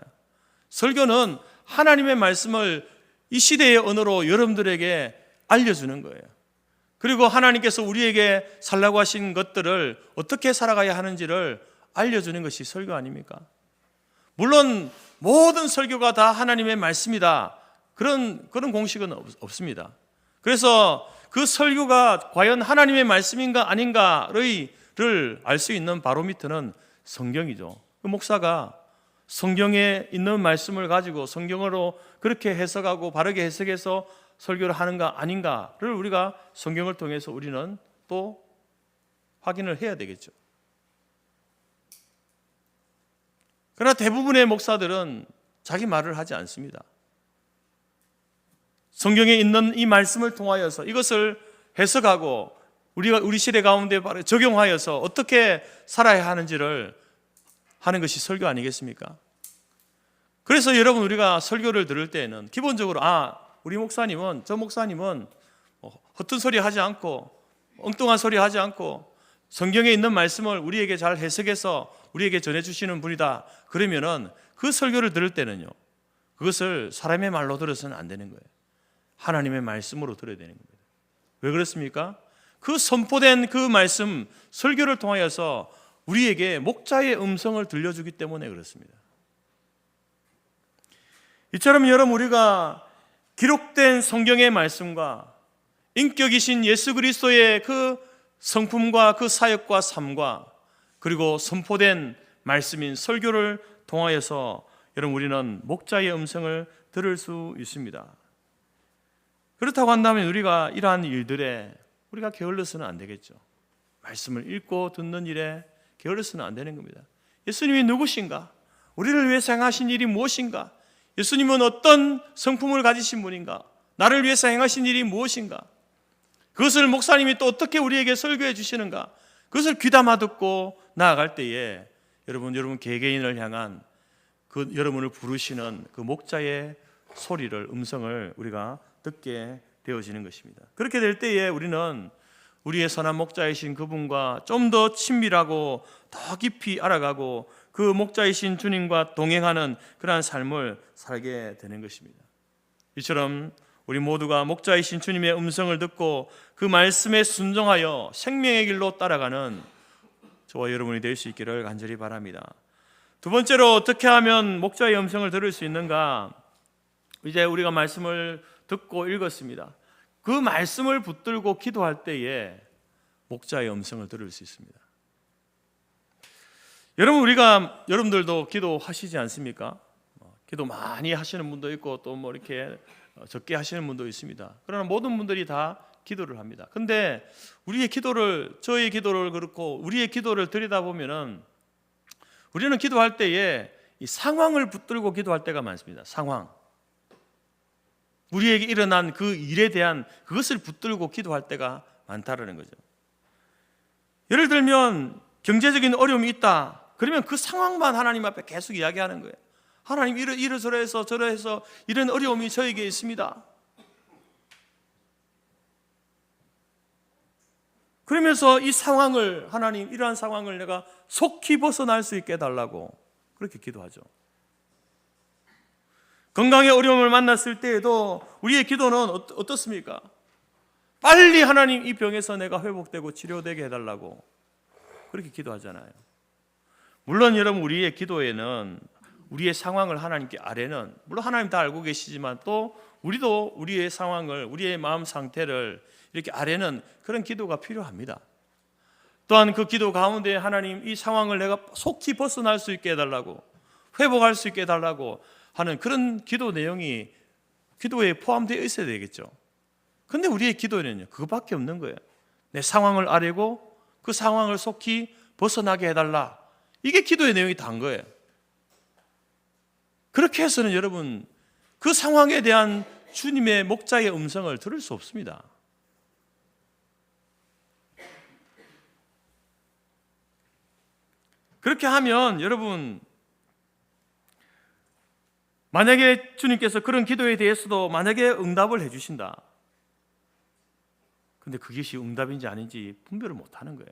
설교는 하나님의 말씀을 이 시대의 언어로 여러분들에게 알려주는 거예요. 그리고 하나님께서 우리에게 살라고 하신 것들을 어떻게 살아가야 하는지를 알려주는 것이 설교 아닙니까? 물론 모든 설교가 다 하나님의 말씀이다, 그런 공식은 없습니다. 그래서 그 설교가 과연 하나님의 말씀인가 아닌가를 알 수 있는 바로미터는 성경이죠. 그 목사가 성경에 있는 말씀을 가지고 성경으로 그렇게 해석하고 바르게 해석해서 설교를 하는가 아닌가를 우리가 성경을 통해서 우리는 또 확인을 해야 되겠죠. 그러나 대부분의 목사들은 자기 말을 하지 않습니다. 성경에 있는 이 말씀을 통하여서 이것을 해석하고 우리 시대 가운데 바로 적용하여서 어떻게 살아야 하는지를 하는 것이 설교 아니겠습니까? 그래서 여러분 우리가 설교를 들을 때에는 기본적으로 우리 목사님은, 저 목사님은 허튼 소리 하지 않고 엉뚱한 소리 하지 않고 성경에 있는 말씀을 우리에게 잘 해석해서 우리에게 전해주시는 분이다. 그러면은 그 설교를 들을 때는요, 그것을 사람의 말로 들어서는 안 되는 거예요. 하나님의 말씀으로 들어야 되는 겁니다. 왜 그렇습니까? 그 선포된 그 말씀, 설교를 통하여서 우리에게 목자의 음성을 들려주기 때문에 그렇습니다. 이처럼 여러분 우리가 기록된 성경의 말씀과 인격이신 예수 그리스도의 그 성품과 그 사역과 삶과 그리고 선포된 말씀인 설교를 통하여서 여러분 우리는 목자의 음성을 들을 수 있습니다. 그렇다고 한다면 우리가 이러한 일들에 우리가 게을러서는 안 되겠죠. 말씀을 읽고 듣는 일에 게을러서는 안 되는 겁니다. 예수님이 누구신가? 우리를 위해서 행하신 일이 무엇인가? 예수님은 어떤 성품을 가지신 분인가? 나를 위해서 행하신 일이 무엇인가? 그것을 목사님이 또 어떻게 우리에게 설교해 주시는가? 그것을 귀담아 듣고 나아갈 때에 여러분 개개인을 향한 그 여러분을 부르시는 그 목자의 소리를, 음성을 우리가 듣게 되어지는 것입니다. 그렇게 될 때에 우리는 우리의 선한 목자이신 그분과 좀 더 친밀하고 더 깊이 알아가고 그 목자이신 주님과 동행하는 그러한 삶을 살게 되는 것입니다. 이처럼 우리 모두가 목자이신 주님의 음성을 듣고 그 말씀에 순종하여 생명의 길로 따라가는 저와 여러분이 될 수 있기를 간절히 바랍니다. 두 번째로 어떻게 하면 목자의 음성을 들을 수 있는가? 이제 우리가 말씀을 듣고 읽었습니다. 그 말씀을 붙들고 기도할 때에 목자의 음성을 들을 수 있습니다. 여러분들도 기도하시지 않습니까? 기도 많이 하시는 분도 있고 또 이렇게 적게 하시는 분도 있습니다. 그러나 모든 분들이 다 기도를 합니다. 근데 저의 기도를 그렇고 우리의 기도를 들여다보면은 우리는 기도할 때에 이 상황을 붙들고 기도할 때가 많습니다. 상황. 우리에게 일어난 그 일에 대한 그것을 붙들고 기도할 때가 많다라는 거죠. 예를 들면 경제적인 어려움이 있다. 그러면 그 상황만 하나님 앞에 계속 이야기하는 거예요. 하나님 이러저러해서 저러해서 이런 어려움이 저에게 있습니다. 그러면서 이 상황을 하나님 이러한 상황을 내가 속히 벗어날 수 있게 해달라고 그렇게 기도하죠. 건강의 어려움을 만났을 때에도 우리의 기도는 어떻습니까? 빨리 하나님 이 병에서 내가 회복되고 치료되게 해달라고 그렇게 기도하잖아요. 물론 여러분, 우리의 기도에는 우리의 상황을 하나님께 아뢰는, 물론 하나님 다 알고 계시지만 또 우리도 우리의 상황을, 우리의 마음 상태를 이렇게 아뢰는 그런 기도가 필요합니다. 또한 그 기도 가운데 하나님 이 상황을 내가 속히 벗어날 수 있게 해달라고, 회복할 수 있게 해달라고 하는 그런 기도 내용이 기도에 포함되어 있어야 되겠죠. 근데 우리의 기도는요, 그것밖에 없는 거예요. 내 상황을 아뢰고 그 상황을 속히 벗어나게 해달라. 이게 기도의 내용이 다인 거예요. 그렇게 해서는 여러분, 그 상황에 대한 주님의 목자의 음성을 들을 수 없습니다. 그렇게 하면 여러분, 만약에 주님께서 그런 기도에 대해서도 만약에 응답을 해주신다, 근데 그것이 응답인지 아닌지 분별을 못하는 거예요.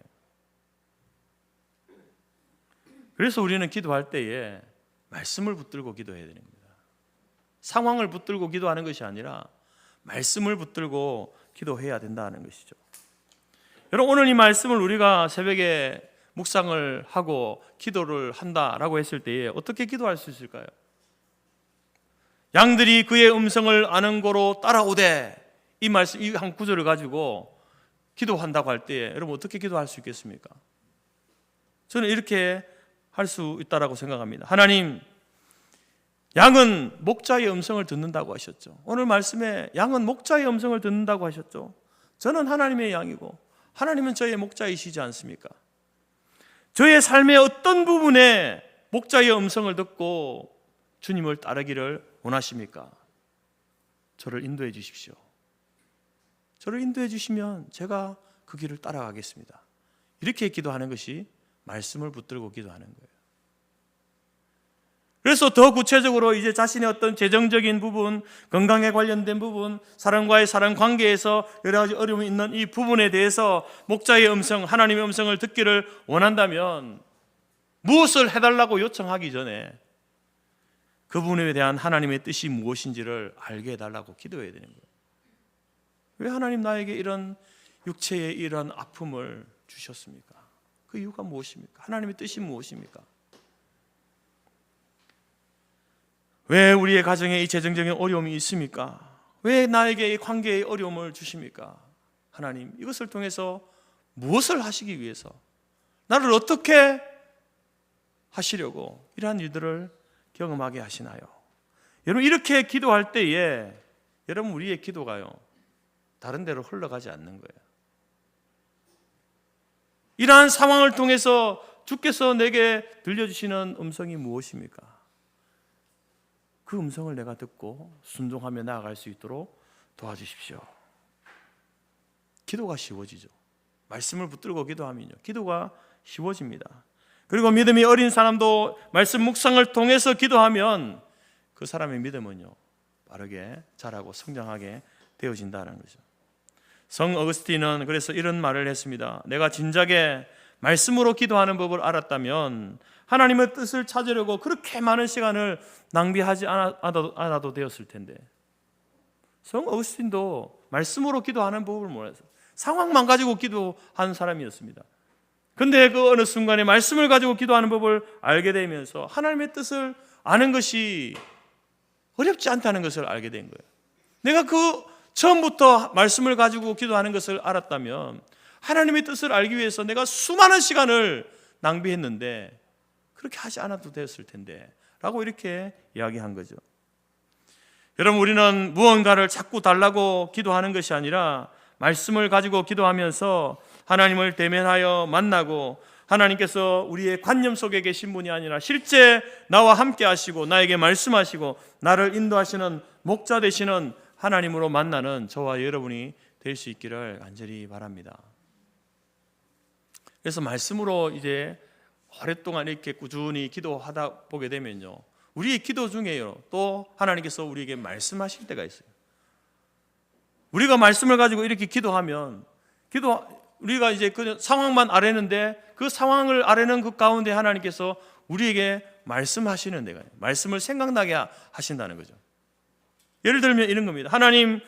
그래서 우리는 기도할 때에 말씀을 붙들고 기도해야 되는 겁니다. 상황을 붙들고 기도하는 것이 아니라 말씀을 붙들고 기도해야 된다는 것이죠. 여러분, 오늘 이 말씀을 우리가 새벽에 묵상을 하고 기도를 한다라고 했을 때에 어떻게 기도할 수 있을까요? 양들이 그의 음성을 아는 고로 따라오되, 이 말씀, 이 한 구절을 가지고 기도한다고 할 때에 여러분 어떻게 기도할 수 있겠습니까? 저는 이렇게 할 수 있다라고 생각합니다. 하나님, 양은 목자의 음성을 듣는다고 하셨죠. 오늘 말씀에 양은 목자의 음성을 듣는다고 하셨죠. 저는 하나님의 양이고 하나님은 저의 목자이시지 않습니까? 저의 삶의 어떤 부분에 목자의 음성을 듣고 주님을 따르기를 원하십니까? 저를 인도해 주십시오. 저를 인도해 주시면 제가 그 길을 따라가겠습니다. 이렇게 기도하는 것이 말씀을 붙들고 기도하는 거예요. 그래서 더 구체적으로 이제 자신의 어떤 재정적인 부분, 건강에 관련된 부분, 사람과의 사람 관계에서 여러 가지 어려움이 있는 이 부분에 대해서 목자의 음성, 하나님의 음성을 듣기를 원한다면 무엇을 해달라고 요청하기 전에 그 부분에 대한 하나님의 뜻이 무엇인지를 알게 해달라고 기도해야 되는 거예요. 왜 하나님 나에게 이런 육체의 이런 아픔을 주셨습니까? 그 이유가 무엇입니까? 하나님의 뜻이 무엇입니까? 왜 우리의 가정에 이 재정적인 어려움이 있습니까? 왜 나에게 이 관계의 어려움을 주십니까? 하나님, 이것을 통해서 무엇을 하시기 위해서, 나를 어떻게 하시려고 이러한 일들을 경험하게 하시나요? 여러분, 이렇게 기도할 때에 여러분, 우리의 기도가요 다른 데로 흘러가지 않는 거예요. 이러한 상황을 통해서 주께서 내게 들려주시는 음성이 무엇입니까? 그 음성을 내가 듣고 순종하며 나아갈 수 있도록 도와주십시오. 기도가 쉬워지죠. 말씀을 붙들고 기도하면요, 기도가 쉬워집니다. 그리고 믿음이 어린 사람도 말씀 묵상을 통해서 기도하면 그 사람의 믿음은요 빠르게 자라고 성장하게 되어진다는 거죠. 성 어거스틴은 그래서 이런 말을 했습니다. 내가 진작에 말씀으로 기도하는 법을 알았다면 하나님의 뜻을 찾으려고 그렇게 많은 시간을 낭비하지 않아도 되었을 텐데. 성 어거스틴도 말씀으로 기도하는 법을 몰랐어요. 상황만 가지고 기도하는 사람이었습니다. 근데 그 어느 순간에 말씀을 가지고 기도하는 법을 알게 되면서 하나님의 뜻을 아는 것이 어렵지 않다는 것을 알게 된 거예요. 내가 그 처음부터 말씀을 가지고 기도하는 것을 알았다면 하나님의 뜻을 알기 위해서 내가 수많은 시간을 낭비했는데 그렇게 하지 않아도 되었을 텐데 라고 이렇게 이야기한 거죠. 여러분, 우리는 무언가를 자꾸 달라고 기도하는 것이 아니라 말씀을 가지고 기도하면서 하나님을 대면하여 만나고 하나님께서 우리의 관념 속에 계신 분이 아니라 실제 나와 함께 하시고 나에게 말씀하시고 나를 인도하시는 목자 되시는 하나님으로 만나는 저와 여러분이 될 수 있기를 간절히 바랍니다. 그래서 말씀으로 이제 오랫동안 이렇게 꾸준히 기도하다 보게 되면요, 우리의 기도 중에요 또 하나님께서 우리에게 말씀하실 때가 있어요. 우리가 말씀을 가지고 이렇게 기도하면 우리가 이제 그 상황만 아뢰는데 그 상황을 아뢰는 그 가운데 하나님께서 우리에게 말씀하시는 데가 말씀을 생각나게 하신다는 거죠. 예를 들면 이런 겁니다. 하나님,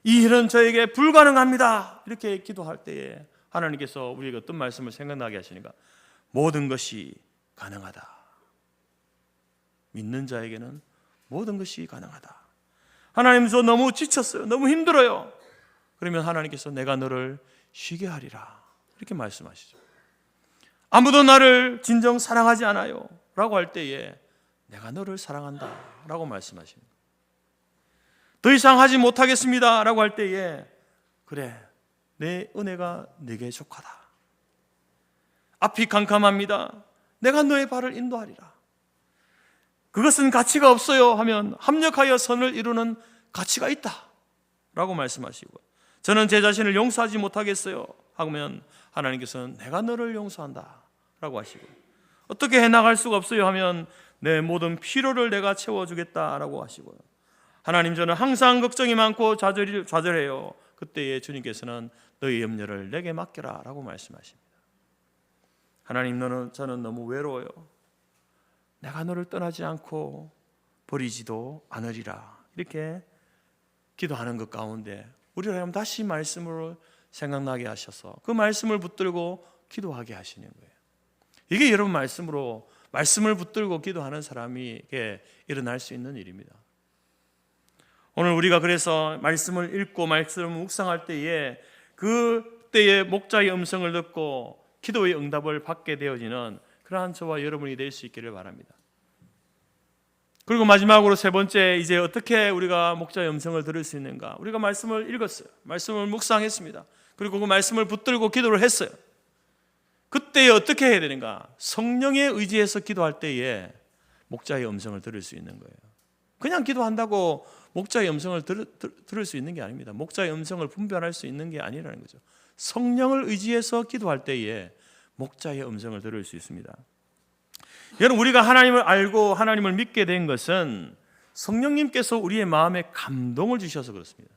이 일은 저에게 불가능합니다. 이렇게 기도할 때에 하나님께서 우리에게 어떤 말씀을 생각나게 하시는가? 모든 것이 가능하다. 믿는 자에게는 모든 것이 가능하다. 하나님, 저 너무 지쳤어요. 너무 힘들어요. 그러면 하나님께서 내가 너를 쉬게 하리라. 이렇게 말씀하시죠. 아무도 나를 진정 사랑하지 않아요 라고 할 때에 내가 너를 사랑한다 라고 말씀하십니다. 더 이상 하지 못하겠습니다 라고 할 때에 그래, 내 은혜가 네게 족하다. 앞이 캄캄합니다. 내가 너의 발을 인도하리라. 그것은 가치가 없어요 하면 합력하여 선을 이루는 가치가 있다 라고 말씀하시고, 저는 제 자신을 용서하지 못하겠어요 하면 하나님께서는 내가 너를 용서한다 라고 하시고, 어떻게 해나갈 수가 없어요 하면 내 모든 피로를 내가 채워주겠다 라고 하시고요. 하나님, 저는 항상 걱정이 많고 좌절해요. 그때에 주님께서는 너의 염려를 내게 맡겨라 라고 말씀하십니다. 하나님, 저는 너무 외로워요. 내가 너를 떠나지 않고 버리지도 않으리라. 이렇게 기도하는 것 가운데 우리가 그럼 다시 말씀으로 생각나게 하셔서 그 말씀을 붙들고 기도하게 하시는 거예요. 이게 여러분 말씀을 붙들고 기도하는 사람에게 일어날 수 있는 일입니다. 오늘 우리가 그래서 말씀을 읽고 말씀을 묵상할 때에 그때의 목자의 음성을 듣고 기도의 응답을 받게 되어지는 그러한 저와 여러분이 될 수 있기를 바랍니다. 그리고 마지막으로 세 번째, 이제 어떻게 우리가 목자의 음성을 들을 수 있는가? 우리가 말씀을 읽었어요. 말씀을 묵상했습니다. 그리고 그 말씀을 붙들고 기도를 했어요. 그때 어떻게 해야 되는가? 성령에 의지해서 기도할 때에 목자의 음성을 들을 수 있는 거예요. 그냥 기도한다고 목자의 음성을 들을 수 있는 게 아닙니다. 목자의 음성을 분별할 수 있는 게 아니라는 거죠. 성령을 의지해서 기도할 때에 목자의 음성을 들을 수 있습니다. 여러분, 우리가 하나님을 알고 하나님을 믿게 된 것은 성령님께서 우리의 마음에 감동을 주셔서 그렇습니다.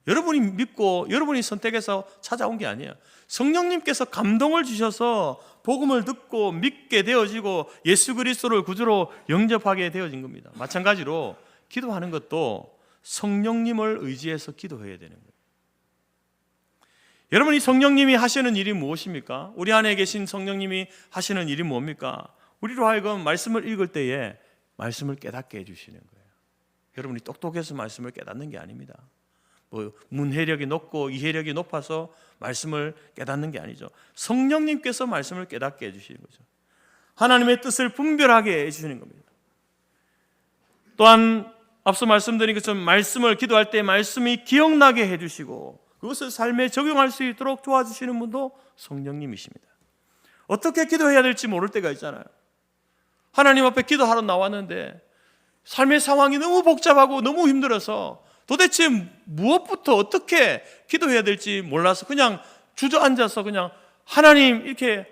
여러분이 믿고 여러분이 선택해서 찾아온 게 아니에요. 성령님께서 감동을 주셔서 복음을 듣고 믿게 되어지고 예수 그리스도를 구주로 영접하게 되어진 겁니다. 마찬가지로 기도하는 것도 성령님을 의지해서 기도해야 되는 거예요. 여러분, 이 성령님이 하시는 일이 무엇입니까? 우리 안에 계신 성령님이 하시는 일이 뭡니까? 우리로 하여금 말씀을 읽을 때에 말씀을 깨닫게 해주시는 거예요. 여러분이 똑똑해서 말씀을 깨닫는 게 아닙니다. 문해력이 높고 이해력이 높아서 말씀을 깨닫는 게 아니죠. 성령님께서 말씀을 깨닫게 해주시는 거죠. 하나님의 뜻을 분별하게 해주시는 겁니다. 또한 앞서 말씀드린 것처럼 말씀을 기도할 때 말씀이 기억나게 해주시고 그것을 삶에 적용할 수 있도록 도와주시는 분도 성령님이십니다. 어떻게 기도해야 될지 모를 때가 있잖아요. 하나님 앞에 기도하러 나왔는데 삶의 상황이 너무 복잡하고 너무 힘들어서 도대체 무엇부터 어떻게 기도해야 될지 몰라서 그냥 주저앉아서 그냥 하나님 이렇게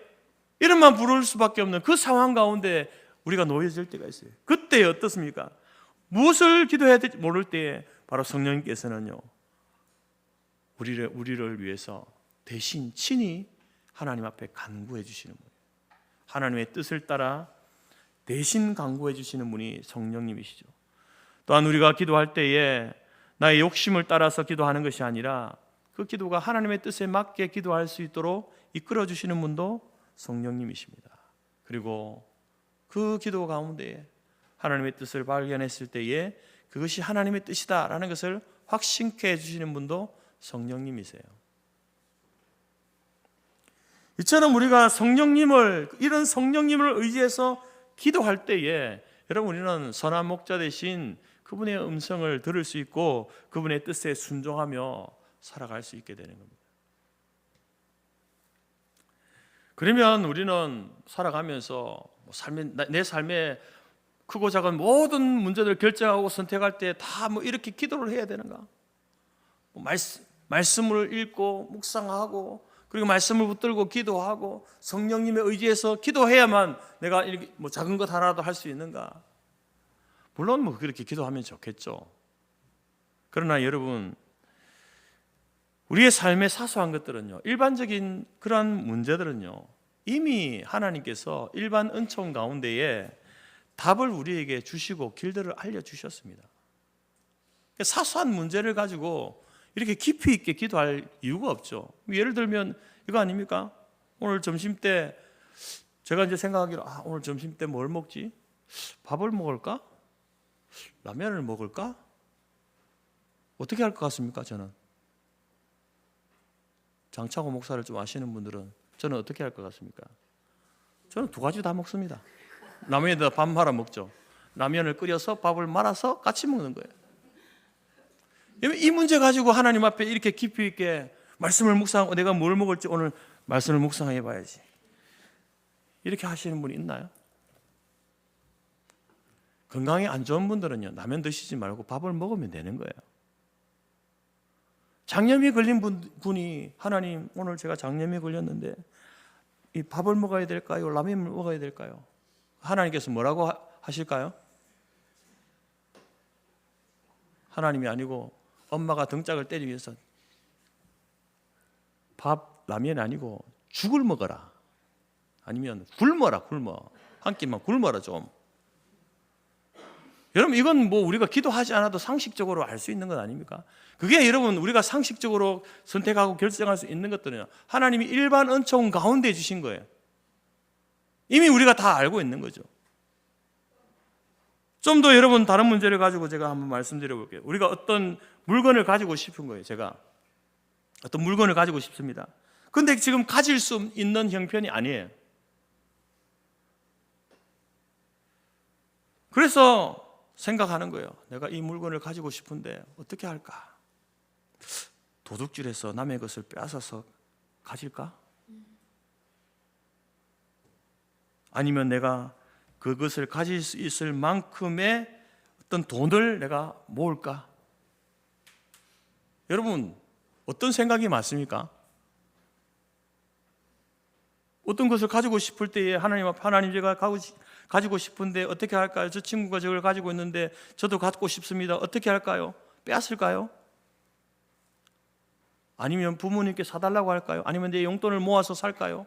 이름만 부를 수밖에 없는 그 상황 가운데 우리가 놓여질 때가 있어요. 그때 어떻습니까? 무엇을 기도해야 될지 모를 때에 바로 성령님께서는요, 우리를 위해서 대신 친히 하나님 앞에 간구해 주시는 거예요. 하나님의 뜻을 따라 대신 간구해 주시는 분이 성령님이시죠. 또한 우리가 기도할 때에 나의 욕심을 따라서 기도하는 것이 아니라 그 기도가 하나님의 뜻에 맞게 기도할 수 있도록 이끌어 주시는 분도 성령님이십니다. 그리고 그 기도 가운데 하나님의 뜻을 발견했을 때에 그것이 하나님의 뜻이다라는 것을 확신케 해주시는 분도 성령님이세요. 이처럼 우리가 이런 성령님을 의지해서 기도할 때에 여러분, 우리는 선한 목자 대신 그분의 음성을 들을 수 있고 그분의 뜻에 순종하며 살아갈 수 있게 되는 겁니다. 그러면 우리는 살아가면서 내 삶의 크고 작은 모든 문제들을 결정하고 선택할 때 다 이렇게 기도를 해야 되는가? 말씀을 읽고 묵상하고 그리고 말씀을 붙들고 기도하고 성령님의 의지에서 기도해야만 내가 이렇게 작은 것 하나라도 할 수 있는가? 물론 그렇게 기도하면 좋겠죠. 그러나 여러분, 우리의 삶의 사소한 것들은요, 일반적인 그러한 문제들은요, 이미 하나님께서 일반 은총 가운데에 답을 우리에게 주시고 길들을 알려주셨습니다. 사소한 문제를 가지고 이렇게 깊이 있게 기도할 이유가 없죠. 예를 들면 이거 아닙니까? 오늘 점심 때 제가 이제 생각하기로 오늘 점심 때 뭘 먹지? 밥을 먹을까? 라면을 먹을까? 어떻게 할 것 같습니까? 저는 장차고 목사를 좀 아시는 분들은 저는 어떻게 할 것 같습니까? 저는 두 가지 다 먹습니다. 라면에다 밥 말아 먹죠. 라면을 끓여서 밥을 말아서 같이 먹는 거예요. 이 문제 가지고 하나님 앞에 이렇게 깊이 있게 말씀을 묵상하고 내가 뭘 먹을지 오늘 말씀을 묵상해 봐야지. 이렇게 하시는 분이 있나요? 건강에 안 좋은 분들은요, 라면 드시지 말고 밥을 먹으면 되는 거예요. 장염이 걸린 분이 하나님 오늘 제가 장염이 걸렸는데 이 밥을 먹어야 될까요? 라면을 먹어야 될까요? 하나님께서 뭐라고 하실까요? 하나님이 아니고 엄마가 등짝을 때리기 위해서 밥, 라면이 아니고 죽을 먹어라. 아니면 굶어라, 굶어. 한 끼만 굶어라 좀. 여러분 이건 뭐 우리가 기도하지 않아도 상식적으로 알 수 있는 것 아닙니까? 그게 여러분 우리가 상식적으로 선택하고 결정할 수 있는 것들은 하나님이 일반 은총 가운데 주신 거예요. 이미 우리가 다 알고 있는 거죠. 좀 더 여러분 다른 문제를 가지고 제가 한번 말씀드려 볼게요. 우리가 어떤 물건을 가지고 싶은 거예요. 제가 어떤 물건을 가지고 싶습니다. 근데 지금 가질 수 있는 형편이 아니에요. 그래서 생각하는 거예요. 내가 이 물건을 가지고 싶은데 어떻게 할까? 도둑질해서 남의 것을 빼앗아서 가질까? 아니면 내가 그것을 가질 수 있을 만큼의 어떤 돈을 내가 모을까? 여러분 어떤 생각이 맞습니까? 어떤 것을 가지고 싶을 때에 하나님 제가 가지고 싶은데 어떻게 할까요? 저 친구가 저걸 가지고 있는데 저도 갖고 싶습니다. 어떻게 할까요? 빼앗을까요? 아니면 부모님께 사달라고 할까요? 아니면 내 용돈을 모아서 살까요?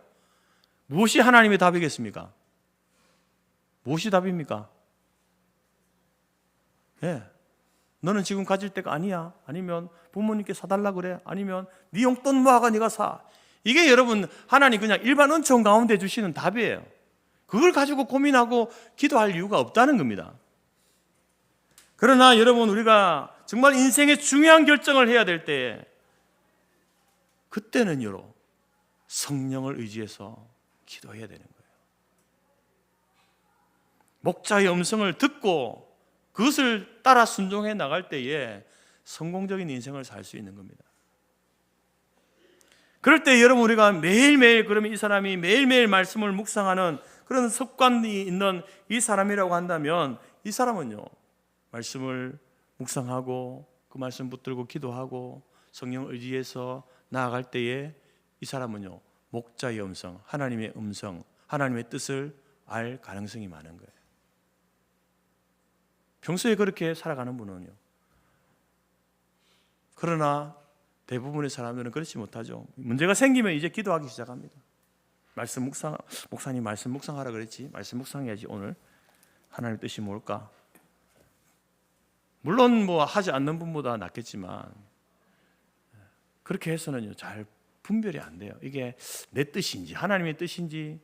무엇이 하나님의 답이겠습니까? 무엇이 답입니까? 너는 지금 가질 때가 아니야. 아니면 부모님께 사달라 그래. 아니면 네 용돈 모아가 네가 사. 이게 여러분 하나님 그냥 일반 은총 가운데 주시는 답이에요. 그걸 가지고 고민하고 기도할 이유가 없다는 겁니다. 그러나 여러분 우리가 정말 인생의 중요한 결정을 해야 될 때 그때는요 성령을 의지해서 기도해야 되는 거예요. 목자의 음성을 듣고 그것을 따라 순종해 나갈 때에 성공적인 인생을 살 수 있는 겁니다. 그럴 때 여러분 우리가 매일매일 그러면 이 사람이 매일매일 말씀을 묵상하는 그런 습관이 있는 이 사람이라고 한다면 이 사람은요 말씀을 묵상하고 그 말씀 붙들고 기도하고 성령을 의지해서 나아갈 때에 이 사람은요 목자의 음성, 하나님의 음성, 하나님의 뜻을 알 가능성이 많은 거예요. 평소에 그렇게 살아가는 분은요. 그러나 대부분의 사람들은 그렇지 못하죠. 문제가 생기면 이제 기도하기 시작합니다. 목사님 말씀 묵상하라 그랬지. 말씀 묵상해야지 오늘. 하나님의 뜻이 뭘까? 물론 뭐 하지 않는 분보다 낫겠지만 그렇게 해서는요 잘 분별이 안 돼요. 이게 내 뜻인지 하나님의 뜻인지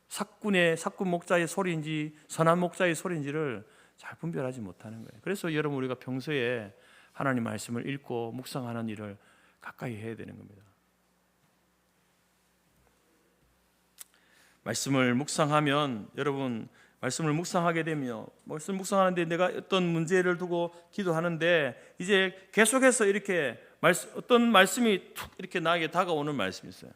사꾼 목자의 소리인지 선한 목자의 소리인지를 잘 분별하지 못하는 거예요. 그래서 여러분 우리가 평소에 하나님 말씀을 읽고 묵상하는 일을 가까이 해야 되는 겁니다. 말씀을 묵상하면 여러분 말씀을 묵상하게 되며 말씀 묵상하는데 내가 어떤 문제를 두고 기도하는데 이제 계속해서 이렇게 어떤 말씀이 툭 이렇게 나에게 다가오는 말씀이 있어요.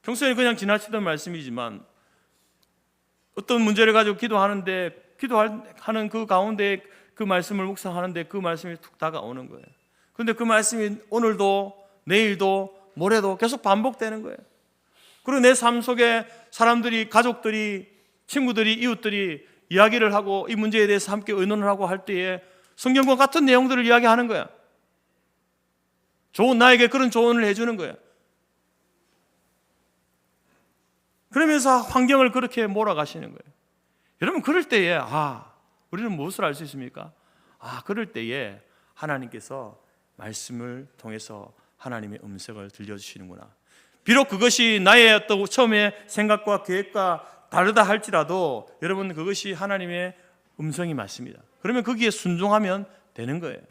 평소에 그냥 지나치던 말씀이지만 어떤 문제를 가지고 기도하는 그 가운데 그 말씀을 묵상하는데 그 말씀이 툭 다가오는 거예요. 그런데 그 말씀이 오늘도 내일도 모레도 계속 반복되는 거예요. 그리고 내 삶 속에 사람들이, 가족들이, 친구들이, 이웃들이 이야기를 하고 이 문제에 대해서 함께 의논을 하고 할 때에 성경과 같은 내용들을 이야기하는 거야. 나에게 그런 조언을 해주는 거야. 그러면서 환경을 그렇게 몰아가시는 거예요. 여러분 그럴 때에 우리는 무엇을 알 수 있습니까? 그럴 때에 하나님께서 말씀을 통해서 하나님의 음성을 들려주시는구나. 비록 그것이 나의 어떤 처음에 생각과 계획과 다르다 할지라도 여러분 그것이 하나님의 음성이 맞습니다. 그러면 거기에 순종하면 되는 거예요.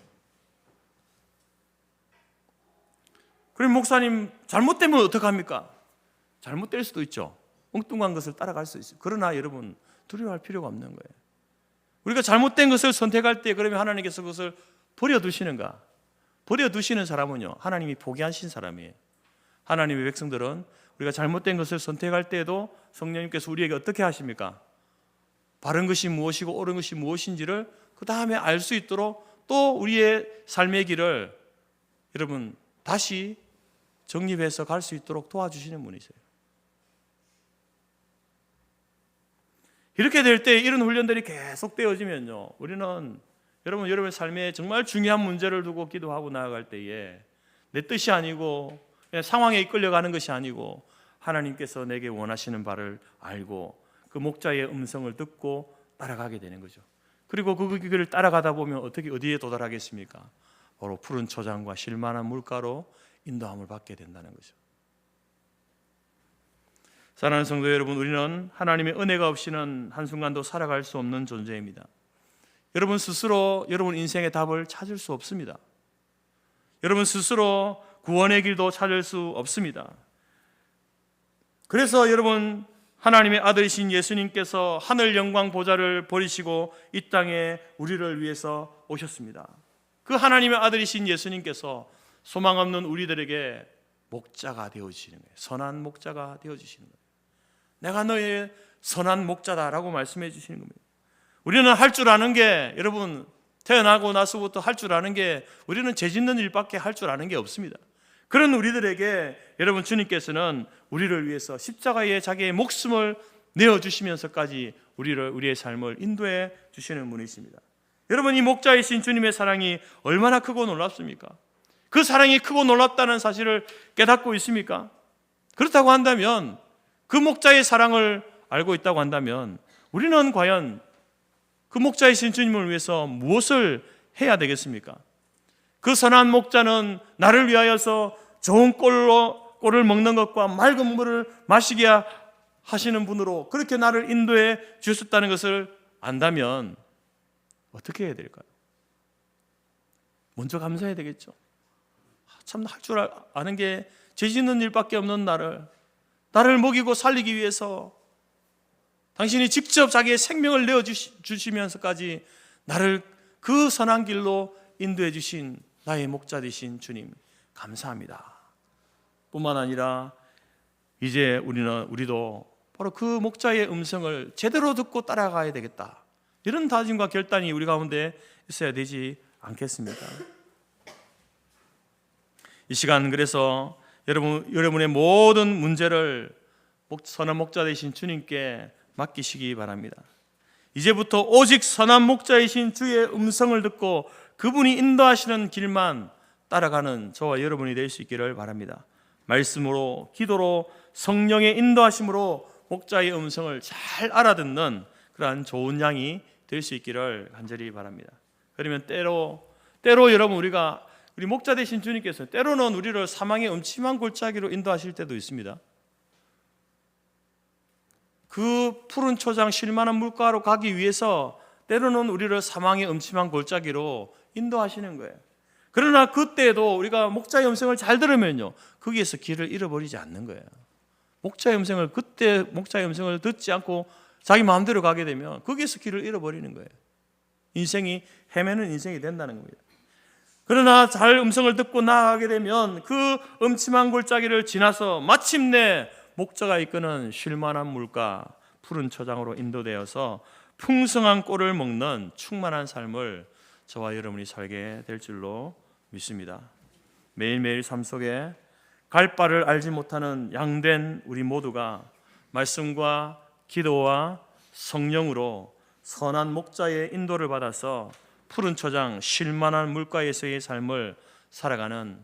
그럼 목사님 잘못되면 어떡합니까? 잘못될 수도 있죠. 엉뚱한 것을 따라갈 수 있어요. 그러나 여러분 두려워할 필요가 없는 거예요. 우리가 잘못된 것을 선택할 때 그러면 하나님께서 그것을 버려두시는가? 버려두시는 사람은요, 하나님이 포기하신 사람이에요. 하나님의 백성들은 우리가 잘못된 것을 선택할 때에도 성령님께서 우리에게 어떻게 하십니까? 바른 것이 무엇이고 옳은 것이 무엇인지를 그 다음에 알 수 있도록 또 우리의 삶의 길을 여러분 다시 정립해서 갈 수 있도록 도와주시는 분이세요. 이렇게 될 때 이런 훈련들이 계속 되어지면요, 우리는 여러분의 삶에 정말 중요한 문제를 두고 기도하고 나아갈 때에 내 뜻이 아니고 그냥 상황에 이끌려가는 것이 아니고 하나님께서 내게 원하시는 바를 알고 그 목자의 음성을 듣고 따라가게 되는 거죠. 그리고 그 길을 따라가다 보면 어디에 도달하겠습니까? 바로 푸른 초장과 쉴만한 물가로 인도함을 받게 된다는 거죠. 사랑하는 성도 여러분, 우리는 하나님의 은혜가 없이는 한순간도 살아갈 수 없는 존재입니다. 여러분 스스로 여러분 인생의 답을 찾을 수 없습니다. 여러분 스스로 구원의 길도 찾을 수 없습니다. 그래서 여러분 하나님의 아들이신 예수님께서 하늘 영광 보좌를 버리시고 이 땅에 우리를 위해서 오셨습니다. 그 하나님의 아들이신 예수님께서 소망 없는 우리들에게 목자가 되어주시는 거예요. 선한 목자가 되어주시는 거예요. 내가 너의 선한 목자다라고 말씀해 주시는 겁니다. 우리는 할 줄 아는 게 여러분 태어나고 나서부터 할 줄 아는 게 우리는 죄 짓는 일밖에 할 줄 아는 게 없습니다. 그런 우리들에게 여러분 주님께서는 우리를 위해서 십자가에 자기의 목숨을 내어주시면서까지 우리의 삶을 인도해 주시는 분이십니다. 여러분 이 목자이신 주님의 사랑이 얼마나 크고 놀랍습니까? 그 사랑이 크고 놀랍다는 사실을 깨닫고 있습니까? 그렇다고 한다면 그 목자의 사랑을 알고 있다고 한다면 우리는 과연 그 목자이신 주님을 위해서 무엇을 해야 되겠습니까? 그 선한 목자는 나를 위하여서 좋은 꼴을 먹는 것과 맑은 물을 마시게 하시는 분으로 그렇게 나를 인도해 주셨다는 것을 안다면 어떻게 해야 될까요? 먼저 감사해야 되겠죠. 참 할 줄 아는 게 죄 짓는 일밖에 없는 나를 먹이고 살리기 위해서 당신이 직접 자기의 생명을 내어주시면서까지 나를 그 선한 길로 인도해 주신 나의 목자 되신 주님 감사합니다. 뿐만 아니라 이제 우리도 바로 그 목자의 음성을 제대로 듣고 따라가야 되겠다. 이런 다짐과 결단이 우리 가운데 있어야 되지 않겠습니까? 이 시간 그래서 여러분의 모든 문제를 선한 목자 되신 주님께 맡기시기 바랍니다. 이제부터 오직 선한 목자이신 주의 음성을 듣고 그분이 인도하시는 길만 따라가는 저와 여러분이 될 수 있기를 바랍니다. 말씀으로, 기도로, 성령의 인도하심으로 목자의 음성을 잘 알아듣는 그러한 좋은 양이 될 수 있기를 간절히 바랍니다. 그러면 때로 여러분 우리 목자 되신 주님께서 때로는 우리를 사망의 음침한 골짜기로 인도하실 때도 있습니다. 그 푸른 초장 쉴만한 물가로 가기 위해서 때로는 우리를 사망의 음침한 골짜기로 인도하시는 거예요. 그러나 그때도 우리가 목자의 음성을 잘 들으면요, 거기에서 길을 잃어버리지 않는 거예요. 목자의 음성을 듣지 않고 자기 마음대로 가게 되면 거기에서 길을 잃어버리는 거예요. 인생이 헤매는 인생이 된다는 겁니다. 그러나 잘 음성을 듣고 나아가게 되면 그 음침한 골짜기를 지나서 마침내 목자가 이끄는 쉴만한 물가 푸른 초장으로 인도되어서 풍성한 꼴을 먹는 충만한 삶을 저와 여러분이 살게 될 줄로 믿습니다. 매일매일 삶 속에 갈 바를 알지 못하는 양된 우리 모두가 말씀과 기도와 성령으로 선한 목자의 인도를 받아서 푸른 초장 쉴만한 물가에서의 삶을 살아가는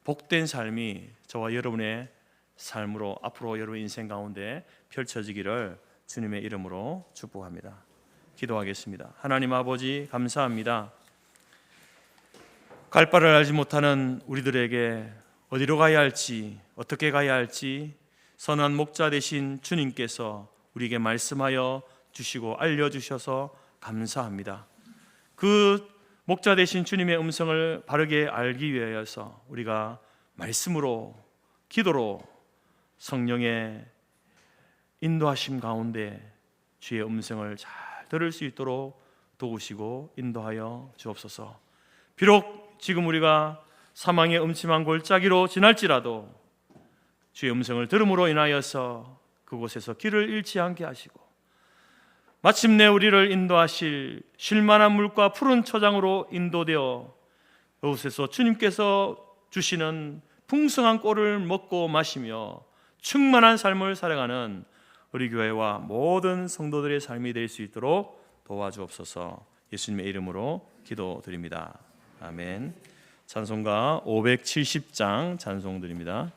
복된 삶이 저와 여러분의 삶으로 앞으로 여러분 인생 가운데 펼쳐지기를 주님의 이름으로 축복합니다. 기도하겠습니다. 하나님 아버지 감사합니다. 갈 바를 알지 못하는 우리들에게 어디로 가야 할지, 어떻게 가야 할지 선한 목자 되신 주님께서 우리에게 말씀하여 주시고 알려주셔서 감사합니다. 그 목자 되신 주님의 음성을 바르게 알기 위하여서 우리가 말씀으로, 기도로 성령의 인도하심 가운데 주의 음성을 잘 들을 수 있도록 도우시고 인도하여 주옵소서. 비록 지금 우리가 사망의 음침한 골짜기로 지날지라도 주의 음성을 들음으로 인하여서 그곳에서 길을 잃지 않게 하시고 마침내 우리를 인도하실 쉴만한 물과 푸른 초장으로 인도되어 그곳에서 주님께서 주시는 풍성한 꼴을 먹고 마시며 충만한 삶을 살아가는 우리 교회와 모든 성도들의 삶이 될 수 있도록 도와주옵소서. 예수님의 이름으로 기도드립니다. 아멘. 찬송가 570장 찬송드립니다.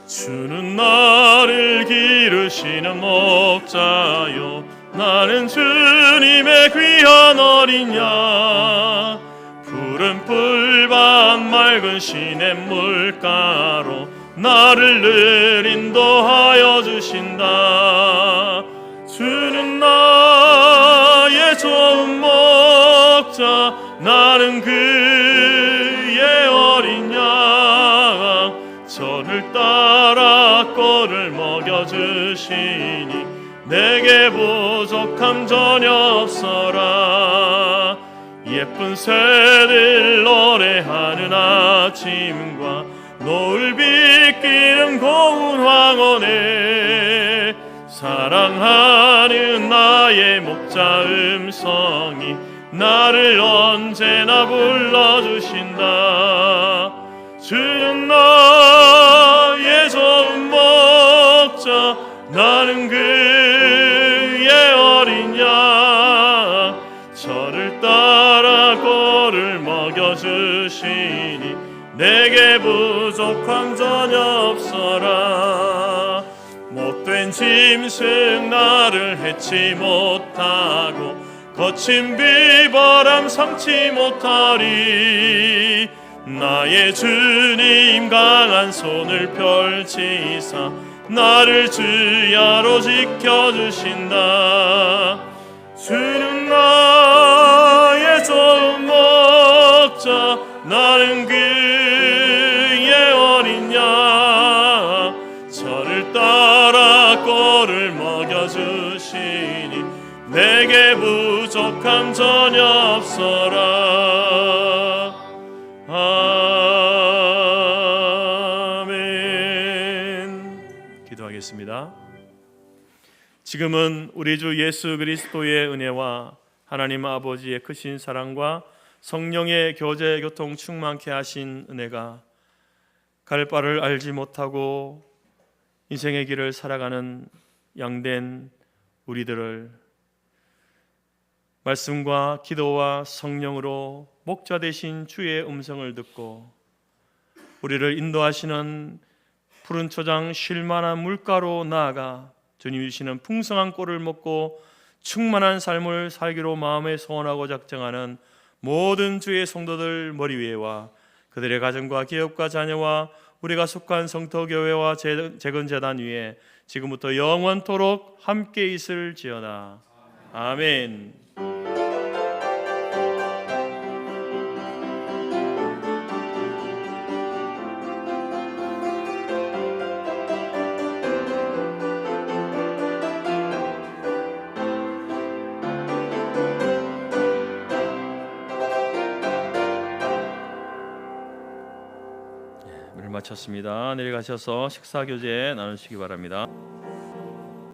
주는 나를 기르시는 목자요, 나는 주님의 귀한 어린 양. 푸른 풀밭 맑은 시냇 물가로 나를 늘 인도하여 주신다. 주는 나의 좋은 목자, 나는 그의 어린 양. 저를 따라 꼴을 먹여주시니 내게 부족함 전혀 없어라. 예쁜 새들 노래하는 아침과 노을 비끼는 고운 황혼에 사랑하는 나의 목자 음성이 나를 언제나 불러주신다. 주는 나의 좋은 목자, 나는 그의 어린 양. 저를 따라 꼴을 먹여주시니 내게 부족함 전혀 없어라. 못된 짐승 나를 해치 못하고 거친 비바람 삼지 못하리. 나의 주님 강한 손을 펼치사 나를 주야로 지켜주신다. 주는 나의 좋은 목자, 나는 그의 어린 양. 저를 따라 꼴을 먹여주시니 내게 부족함 전혀 없어라. 아멘. 기도하겠습니다. 지금은 우리 주 예수 그리스도의 은혜와 하나님 아버지의 크신 사랑과 성령의 교제 교통 충만케 하신 은혜가 갈 바를 알지 못하고 인생의 길을 살아가는 양된 우리들을 말씀과 기도와 성령으로 목자 되신 주의 음성을 듣고 우리를 인도하시는 푸른 초장 쉴만한 물가로 나아가 주님 주시는 풍성한 꼴을 먹고 충만한 삶을 살기로 마음에 소원하고 작정하는 모든 주의 성도들 머리 위에와 그들의 가정과 기업과 자녀와 우리가 속한 성도교회와 재건재단 위에 지금부터 영원토록 함께 있을지어다. 아멘. 마쳤습니다. 내려가셔서 식사 교제 나누시기 바랍니다.